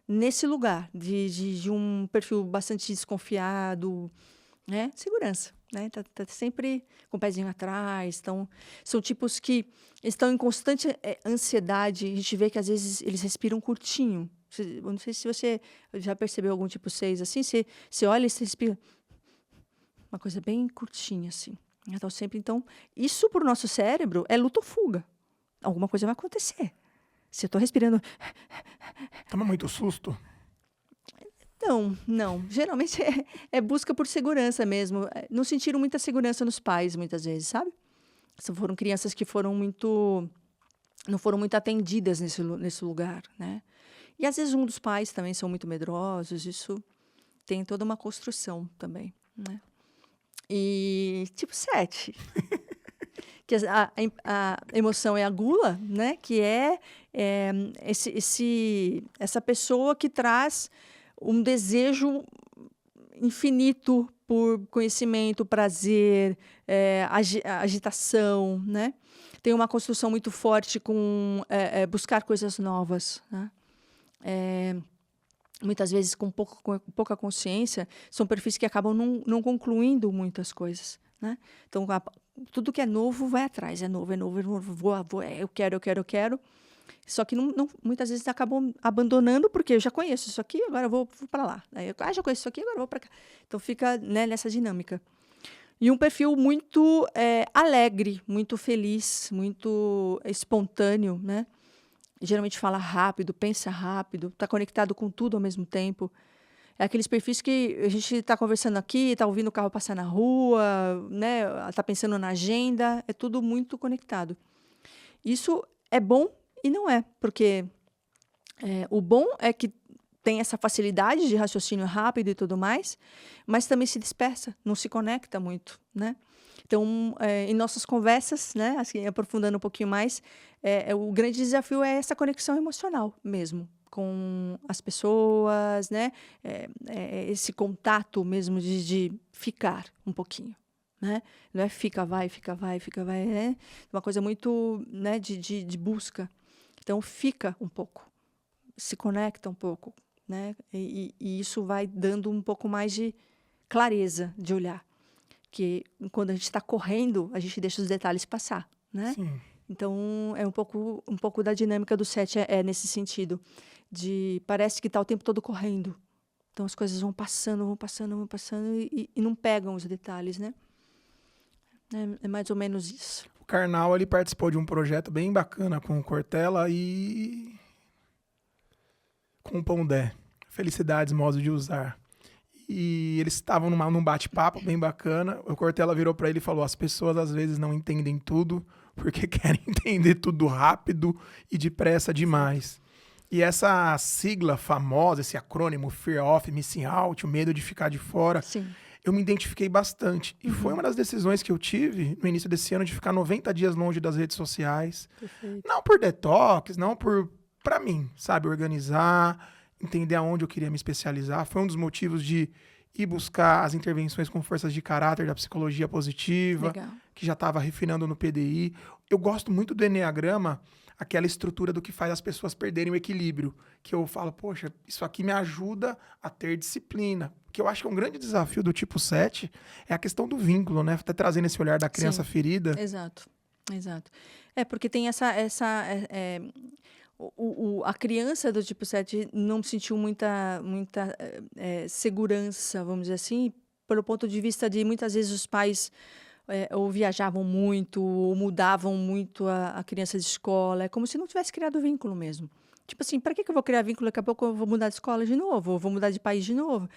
nesse lugar de um perfil bastante desconfiado, né? Segurança, né? Tá sempre com o pezinho atrás. Então, são tipos que estão em constante ansiedade. A gente vê que, às vezes, eles respiram curtinho. Eu não sei se você já percebeu algum tipo 6 assim. Você olha e você respira... uma coisa bem curtinha, assim. Então, sempre, então, isso para o nosso cérebro é luta ou fuga. Alguma coisa vai acontecer. Se eu estou respirando... Toma muito susto. Não, não. Geralmente é busca por segurança mesmo. Não sentiram muita segurança nos pais, muitas vezes, sabe? Se foram crianças que não foram muito atendidas nesse lugar, né? E às vezes um dos pais também são muito medrosos, isso tem toda uma construção também, né? E tipo 7, que a emoção é a gula, né? Que é essa pessoa que traz um desejo infinito por conhecimento, prazer, agitação, né? Tem uma construção muito forte com buscar coisas novas, né? Muitas vezes com pouca consciência, são perfis que acabam não concluindo muitas coisas, né? Então, tudo que é novo vai atrás, é novo, eu quero. Só que muitas vezes acabam abandonando, porque eu já conheço isso aqui, agora eu vou para lá. Aí já conheço isso aqui, agora eu vou para cá. Então, fica, né, nessa dinâmica. E um perfil muito alegre, muito feliz, muito espontâneo, né? Geralmente fala rápido, pensa rápido, está conectado com tudo ao mesmo tempo. É aqueles perfis que a gente está conversando aqui, está ouvindo o carro passar na rua, né? Está pensando na agenda, é tudo muito conectado. Isso é bom e não é, porque o bom é que tem essa facilidade de raciocínio rápido e tudo mais, mas também se dispersa, não se conecta muito, né? Então, em nossas conversas, né, assim, aprofundando um pouquinho mais, o grande desafio é essa conexão emocional mesmo, com as pessoas, né? Esse contato mesmo de ficar um pouquinho, né? Não é fica, vai, é uma coisa muito, né, de busca. Então, fica um pouco, se conecta um pouco, né? E isso vai dando um pouco mais de clareza de olhar. Que quando a gente está correndo, a gente deixa os detalhes passar, né? Sim. Então, é um pouco da dinâmica do 7 nesse sentido. Parece que está o tempo todo correndo. Então, as coisas vão passando e não pegam os detalhes, né? É mais ou menos isso. O Karnal, ele participou de um projeto bem bacana com o Cortella e com o Pondé. Felicidades, modo de usar. E eles estavam num bate-papo bem bacana. O Cortella virou para ele e falou: as pessoas às vezes não entendem tudo porque querem entender tudo rápido e depressa demais. E essa sigla famosa, esse acrônimo Fear of Missing Out, o medo de ficar de fora, Sim. eu me identifiquei bastante. E foi uma das decisões que eu tive no início desse ano de ficar 90 dias longe das redes sociais. Perfeito. Não por detox, não pra mim, sabe? Organizar, entender aonde eu queria me especializar. Foi um dos motivos de ir buscar as intervenções com forças de caráter da psicologia positiva, Legal. que já estava refinando no PDI. Eu gosto muito do Enneagrama, aquela estrutura do que faz as pessoas perderem o equilíbrio. Que eu falo, poxa, isso aqui me ajuda a ter disciplina. Que eu acho que é um grande desafio do tipo 7 é a questão do vínculo, né? Até trazendo esse olhar da criança Sim. ferida. Exato. Porque tem a criança do tipo 7 não sentiu muita segurança, vamos dizer assim, pelo ponto de vista de muitas vezes os pais ou viajavam muito, ou mudavam muito a criança de escola. É como se não tivesse criado vínculo mesmo. Tipo assim, para que eu vou criar vínculo? Daqui a pouco eu vou mudar de escola de novo, ou vou mudar de país de novo.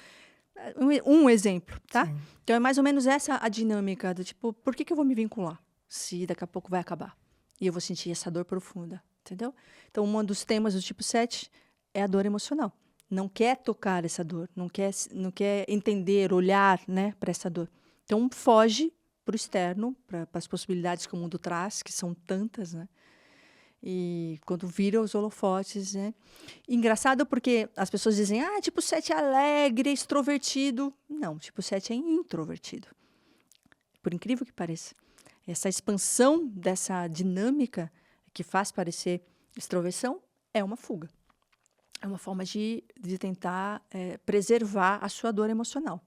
Um exemplo, tá? Sim. Então, é mais ou menos essa a dinâmica do tipo, por que eu vou me vincular se daqui a pouco vai acabar? E eu vou sentir essa dor profunda, entendeu? Então, um dos temas do tipo 7 é a dor emocional. Não quer tocar essa dor, não quer entender, olhar, né, para essa dor. Então, foge para o externo, para as possibilidades que o mundo traz, que são tantas, né? E quando vira os holofotes, né? Engraçado porque as pessoas dizem, tipo 7 é alegre, extrovertido. Não, tipo 7 é introvertido. Por incrível que pareça. Essa expansão dessa dinâmica que faz parecer extroversão é uma fuga. É uma forma de tentar preservar a sua dor emocional.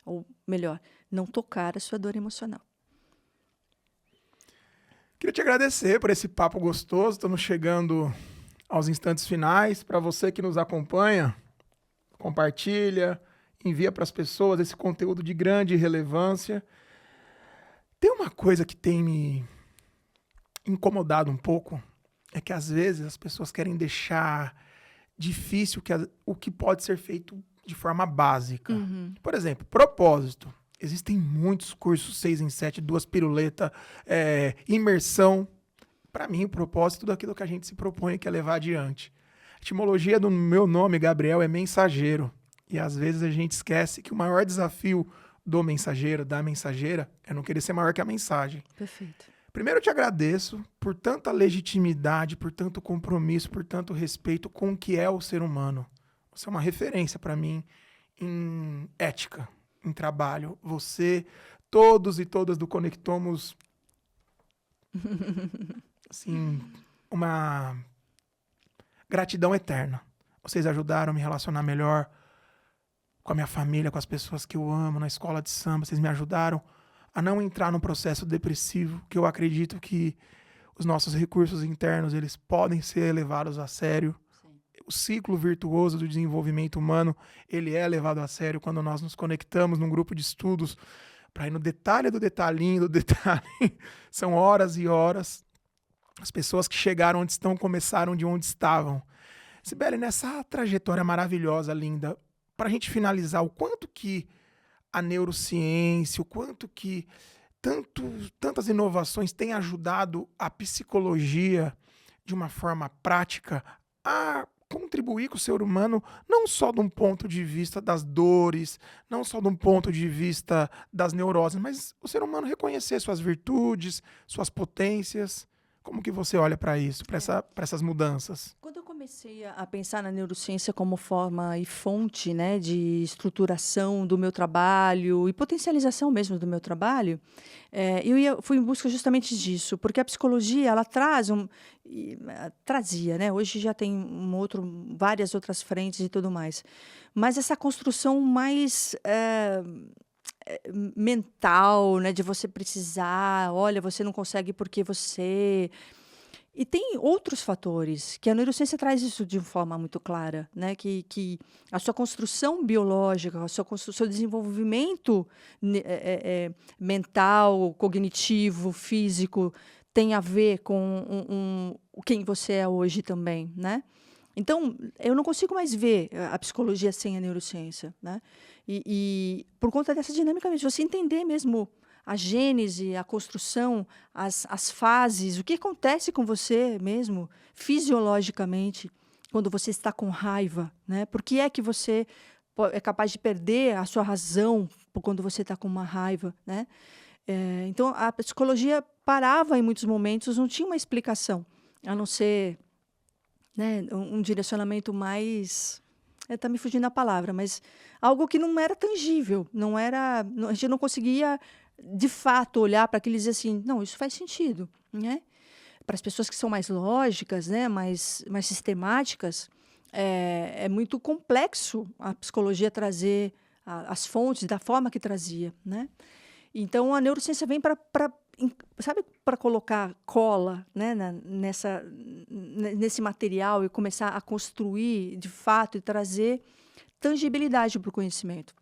Ou melhor, não tocar a sua dor emocional. Queria te agradecer por esse papo gostoso. Estamos chegando aos instantes finais. Para você que nos acompanha, compartilha, envia para as pessoas esse conteúdo de grande relevância. Tem uma coisa que tem me incomodado um pouco, é que às vezes as pessoas querem deixar difícil o que pode ser feito de forma básica. Por exemplo, propósito. Existem muitos cursos 6 em 7, 2 piruletas, imersão. Para mim, o propósito é tudo aquilo que a gente se propõe que é levar adiante. A etimologia do meu nome, Gabriel, é mensageiro. E às vezes a gente esquece que o maior desafio do mensageiro, da mensageira, é não querer ser maior que a mensagem. Perfeito. Primeiro, eu te agradeço por tanta legitimidade, por tanto compromisso, por tanto respeito com o que é o ser humano. Você é uma referência para mim em ética, em trabalho. Você, todos e todas do Conectomos, assim, uma gratidão eterna. Vocês ajudaram a me relacionar melhor com a minha família, com as pessoas que eu amo, na escola de samba. Vocês me ajudaram a não entrar num processo depressivo, que eu acredito que os nossos recursos internos, eles podem ser levados a sério. Sim. O ciclo virtuoso do desenvolvimento humano, ele é levado a sério quando nós nos conectamos num grupo de estudos para ir no detalhe do detalhinho do detalhe. São horas e horas. As pessoas que chegaram onde estão começaram de onde estavam. Sibeli, nessa trajetória maravilhosa, linda, para a gente finalizar, o quanto que a neurociência, o quanto que tantas inovações têm ajudado a psicologia de uma forma prática a contribuir com o ser humano, não só de um ponto de vista das dores, não só de um ponto de vista das neuroses, mas o ser humano reconhecer suas virtudes, suas potências. Como que você olha para isso, para essas mudanças? Quando eu comecei a pensar na neurociência como forma e fonte, né, de estruturação do meu trabalho e potencialização mesmo do meu trabalho, fui em busca justamente disso, porque a psicologia ela trazia, né? Hoje já tem várias outras frentes e tudo mais, mas essa construção mais mental, né, de você precisar, olha, você não consegue porque você... E tem outros fatores, que a neurociência traz isso de uma forma muito clara, né, que a sua construção biológica, seu desenvolvimento mental, cognitivo, físico, tem a ver com quem você é hoje também, né? Então, eu não consigo mais ver a psicologia sem a neurociência, né? E por conta dessa dinâmica mesmo, você entender mesmo a gênese, a construção, as fases, o que acontece com você mesmo, fisiologicamente, quando você está com raiva, né? Por que é que você é capaz de perder a sua razão quando você está com uma raiva, né? Então, a psicologia parava em muitos momentos, não tinha uma explicação, a não ser, né, um direcionamento mais... Está me fugindo a palavra, mas algo que não era tangível, a gente não conseguia, de fato, olhar para aquilo e dizer assim, não, isso faz sentido, né? Para as pessoas que são mais lógicas, né, mais sistemáticas, é muito complexo a psicologia trazer as fontes da forma que trazia, né? Então, a neurociência vem para colocar cola, né, nesse material e começar a construir, de fato, e trazer tangibilidade para o conhecimento.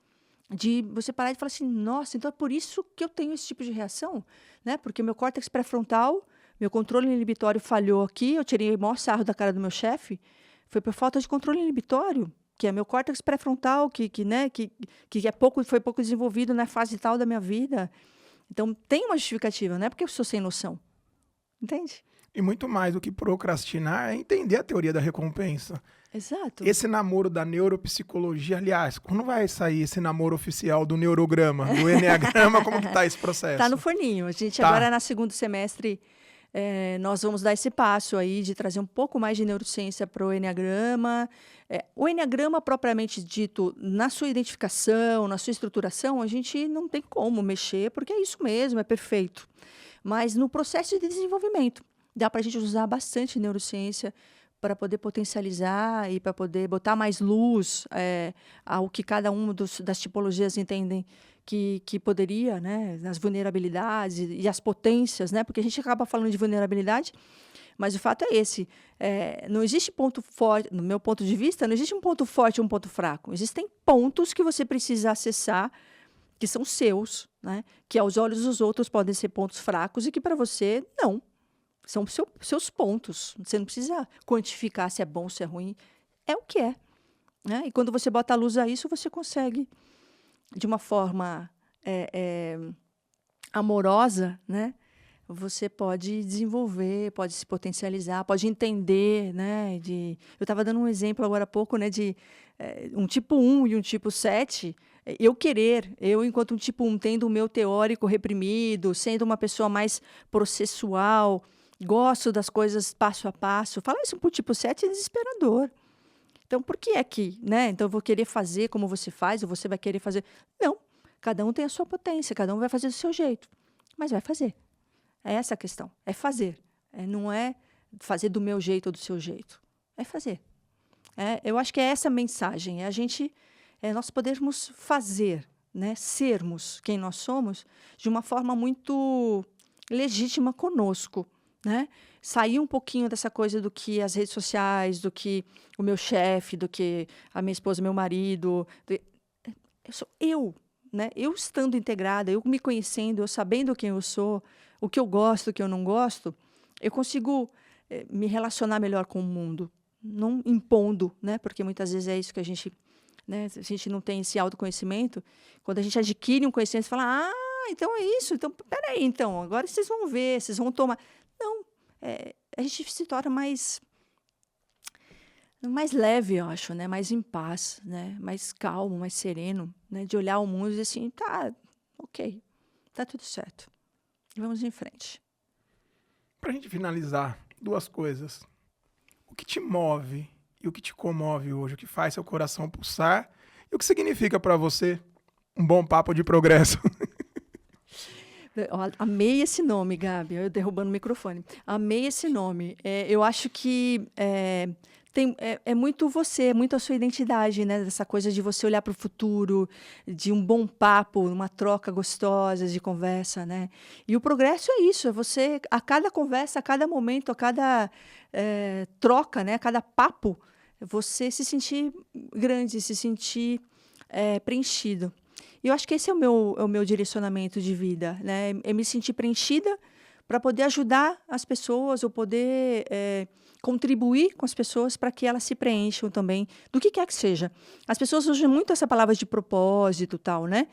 De você parar e falar assim, nossa, então é por isso que eu tenho esse tipo de reação, né? Porque meu córtex pré-frontal, meu controle inibitório falhou aqui, eu tirei o maior sarro da cara do meu chefe, foi por falta de controle inibitório, que é meu córtex pré-frontal, que foi pouco desenvolvido na fase tal da minha vida. Então, tem uma justificativa, não é porque eu sou sem noção. Entende? E muito mais do que procrastinar é entender a teoria da recompensa. Exato. Esse namoro da neuropsicologia, aliás, quando vai sair esse namoro oficial do neurograma, do enneagrama, como que tá esse processo? Está no forninho. A gente agora, na segundo semestre, nós vamos dar esse passo aí de trazer um pouco mais de neurociência para o enneagrama. O enneagrama, propriamente dito, na sua identificação, na sua estruturação, a gente não tem como mexer, porque é isso mesmo, é perfeito. Mas no processo de desenvolvimento, dá para a gente usar bastante neurociência para poder potencializar e para poder botar mais luz ao que cada uma das tipologias entendem que poderia, né, as vulnerabilidades e as potências, né, porque a gente acaba falando de vulnerabilidade, Mas o fato é esse. Não existe ponto forte, no meu ponto de vista, não existe um ponto forte e um ponto fraco. Existem pontos que você precisa acessar, que são seus, né? Que aos olhos dos outros podem ser pontos fracos e que para você, não. São seus pontos. Você não precisa quantificar se é bom, se é ruim. É o que é. Né? E quando você bota a luz a isso, você consegue, de uma forma amorosa, né? Você pode desenvolver, pode se potencializar, pode entender, né? Eu estava dando um exemplo agora há pouco, né? De um tipo 1 e um tipo 7. Eu enquanto um tipo 1, tendo o meu teórico reprimido, sendo uma pessoa mais processual, gosto das coisas passo a passo. Falar isso para o tipo 7 é desesperador. Então, por que é que, né? Então, eu vou querer fazer como você faz, ou você vai querer fazer. Não. Cada um tem a sua potência, cada um vai fazer do seu jeito. Mas vai fazer. É essa a questão. É fazer. Não é fazer do meu jeito ou do seu jeito. É fazer. Eu acho que é essa a mensagem. Nós podermos fazer, né? Sermos quem nós somos de uma forma muito legítima conosco. Né? Sair um pouquinho dessa coisa do que as redes sociais, do que o meu chefe, do que a minha esposa, meu marido. Eu sou eu, né? Eu estando integrada, eu me conhecendo, eu sabendo quem eu sou, o que eu gosto, o que eu não gosto, eu consigo me relacionar melhor com o mundo, não impondo, né? Porque muitas vezes é isso que a gente, né? A gente não tem esse autoconhecimento. Quando a gente adquire um conhecimento, você fala, então é isso. Então, peraí, então, agora vocês vão ver, vocês vão tomar. Não, a gente se torna mais leve, eu acho, né? Mais em paz, né? Mais calmo, mais sereno, né? De olhar o mundo e dizer assim, tá, ok, tá tudo certo. Vamos em frente. Pra gente finalizar, 2 coisas. O que te move e o que te comove hoje? O que faz seu coração pulsar? E o que significa para você um bom papo de progresso? Amei esse nome, Gabi. Eu derrubando o microfone. Amei esse nome. Eu acho que é muito você, é muito a sua identidade, né? Dessa coisa de você olhar para o futuro, de um bom papo, uma troca gostosa de conversa, né? E o progresso é isso, é você, a cada conversa, a cada momento, a cada troca, né? A cada papo, você se sentir grande, se sentir preenchido. E eu acho que esse é o meu direcionamento de vida, né? É me sentir preenchida para poder ajudar as pessoas ou poder contribuir com as pessoas para que elas se preencham também, do que quer que seja. As pessoas usam muito essa palavra de propósito e tal, né?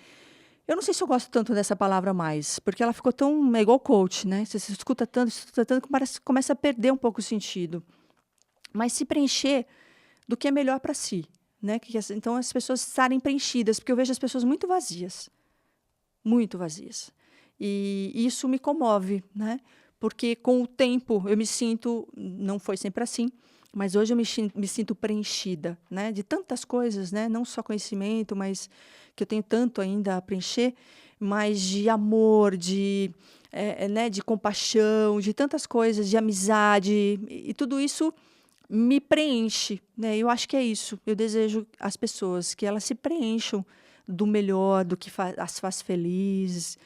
Eu não sei se eu gosto tanto dessa palavra mais, porque ela ficou tão... É igual coach, né? Você escuta tanto, que começa a perder um pouco o sentido. Mas se preencher do que é melhor para si. Né? Então, as pessoas estarem preenchidas, porque eu vejo as pessoas muito vazias. Muito vazias. E isso me comove, né? Porque com o tempo eu me sinto, não foi sempre assim, mas hoje eu me sinto preenchida, né? De tantas coisas, né? Não só conhecimento, mas que eu tenho tanto ainda a preencher, mas de amor, né? De compaixão, de tantas coisas, de amizade, e tudo isso me preenche, né? Eu acho que é isso. Eu desejo às pessoas que elas se preencham do melhor, do que as faz felizes.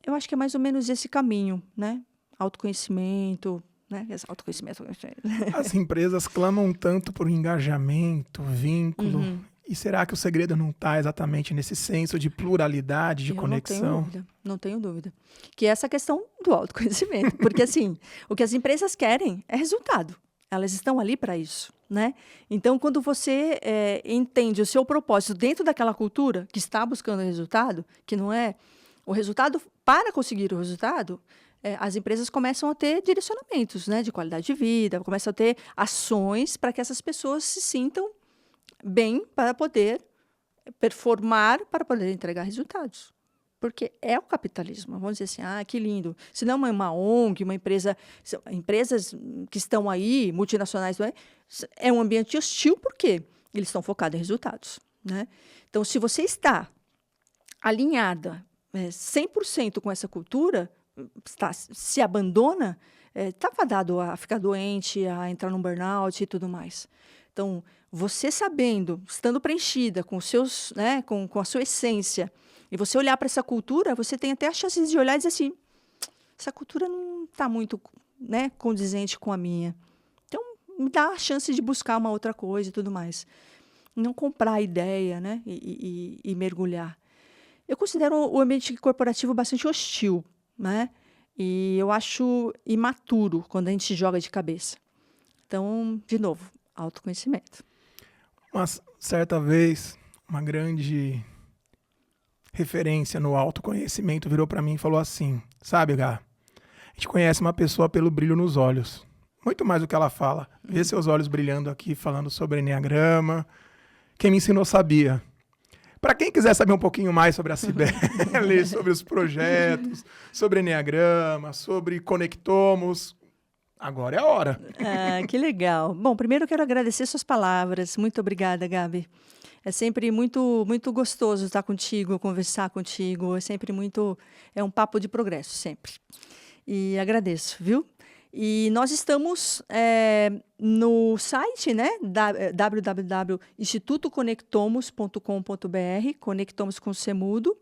Eu acho que é mais ou menos esse caminho, né? Autoconhecimento, né? Autoconhecimento. As empresas clamam tanto por engajamento, vínculo. Uhum. E será que o segredo não está exatamente nesse senso de pluralidade, de conexão? Não tenho dúvida. Que é essa questão do autoconhecimento. Porque, assim, o que as empresas querem é resultado. Elas estão ali para isso, né? Então, quando você entende o seu propósito dentro daquela cultura que está buscando o resultado, que não é o resultado, para conseguir o resultado, as empresas começam a ter direcionamentos, né, de qualidade de vida, começam a ter ações para que essas pessoas se sintam bem para poder performar, para poder entregar resultados. Porque é o capitalismo. Vamos dizer assim, que lindo. Se não é uma ONG, uma empresa... Empresas que estão aí, multinacionais, é um ambiente hostil, por quê? Eles estão focados em resultados. Né? Então, se você está alinhada 100% com essa cultura, se abandona, está fadado a ficar doente, a entrar num burnout e tudo mais. Então, você sabendo, estando preenchida com seus, né, com a sua essência, e você olhar para essa cultura, você tem até a chance de olhar e dizer assim, essa cultura não está muito né, condizente com a minha. Então, me dá a chance de buscar uma outra coisa e tudo mais. Não comprar a ideia, né, e mergulhar. Eu considero o ambiente corporativo bastante hostil, né? E eu acho imaturo quando a gente se joga de cabeça. Então, de novo, autoconhecimento. Uma certa vez, uma grande referência no autoconhecimento virou para mim e falou assim: sabe, Gá, a gente conhece uma pessoa pelo brilho nos olhos. Muito mais do que ela fala. Vê seus olhos brilhando aqui, falando sobre enneagrama. Quem me ensinou sabia. Para quem quiser saber um pouquinho mais sobre a Cibele, sobre os projetos, sobre enneagrama, sobre Conectomos, agora é a hora. Ah, que legal. Bom, primeiro eu quero agradecer suas palavras. Muito obrigada, Gabi. É sempre muito, muito gostoso estar contigo, conversar contigo. É um papo de progresso, sempre. E agradeço, viu? E nós estamos no site, né? www.institutoconectomos.com.br, Conectomos com C mudo.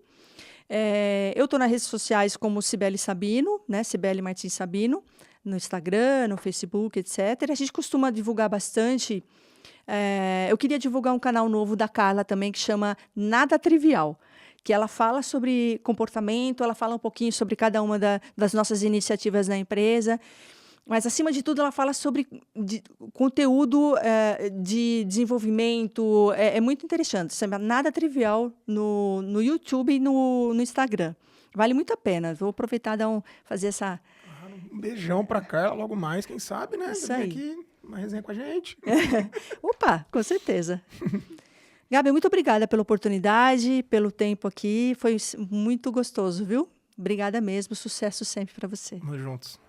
Eu estou nas redes sociais como Cibele Sabino, né? Cibele Martins Sabino, no Instagram, no Facebook, etc. A gente costuma divulgar bastante. Eu queria divulgar um canal novo da Carla também, que chama Nada Trivial, que ela fala sobre comportamento, ela fala um pouquinho sobre cada uma das nossas iniciativas na empresa, mas, acima de tudo, ela fala sobre conteúdo de desenvolvimento. É muito interessante. Chama Nada Trivial no YouTube e no Instagram. Vale muito a pena. Vou aproveitar e fazer essa... Um beijão pra Carla, logo mais, quem sabe, né? Isso Vem aí. aqui, uma resenha com a gente. Opa, com certeza. Gabi, muito obrigada pela oportunidade, pelo tempo aqui. Foi muito gostoso, viu? Obrigada mesmo. Sucesso sempre para você. Vamos juntos.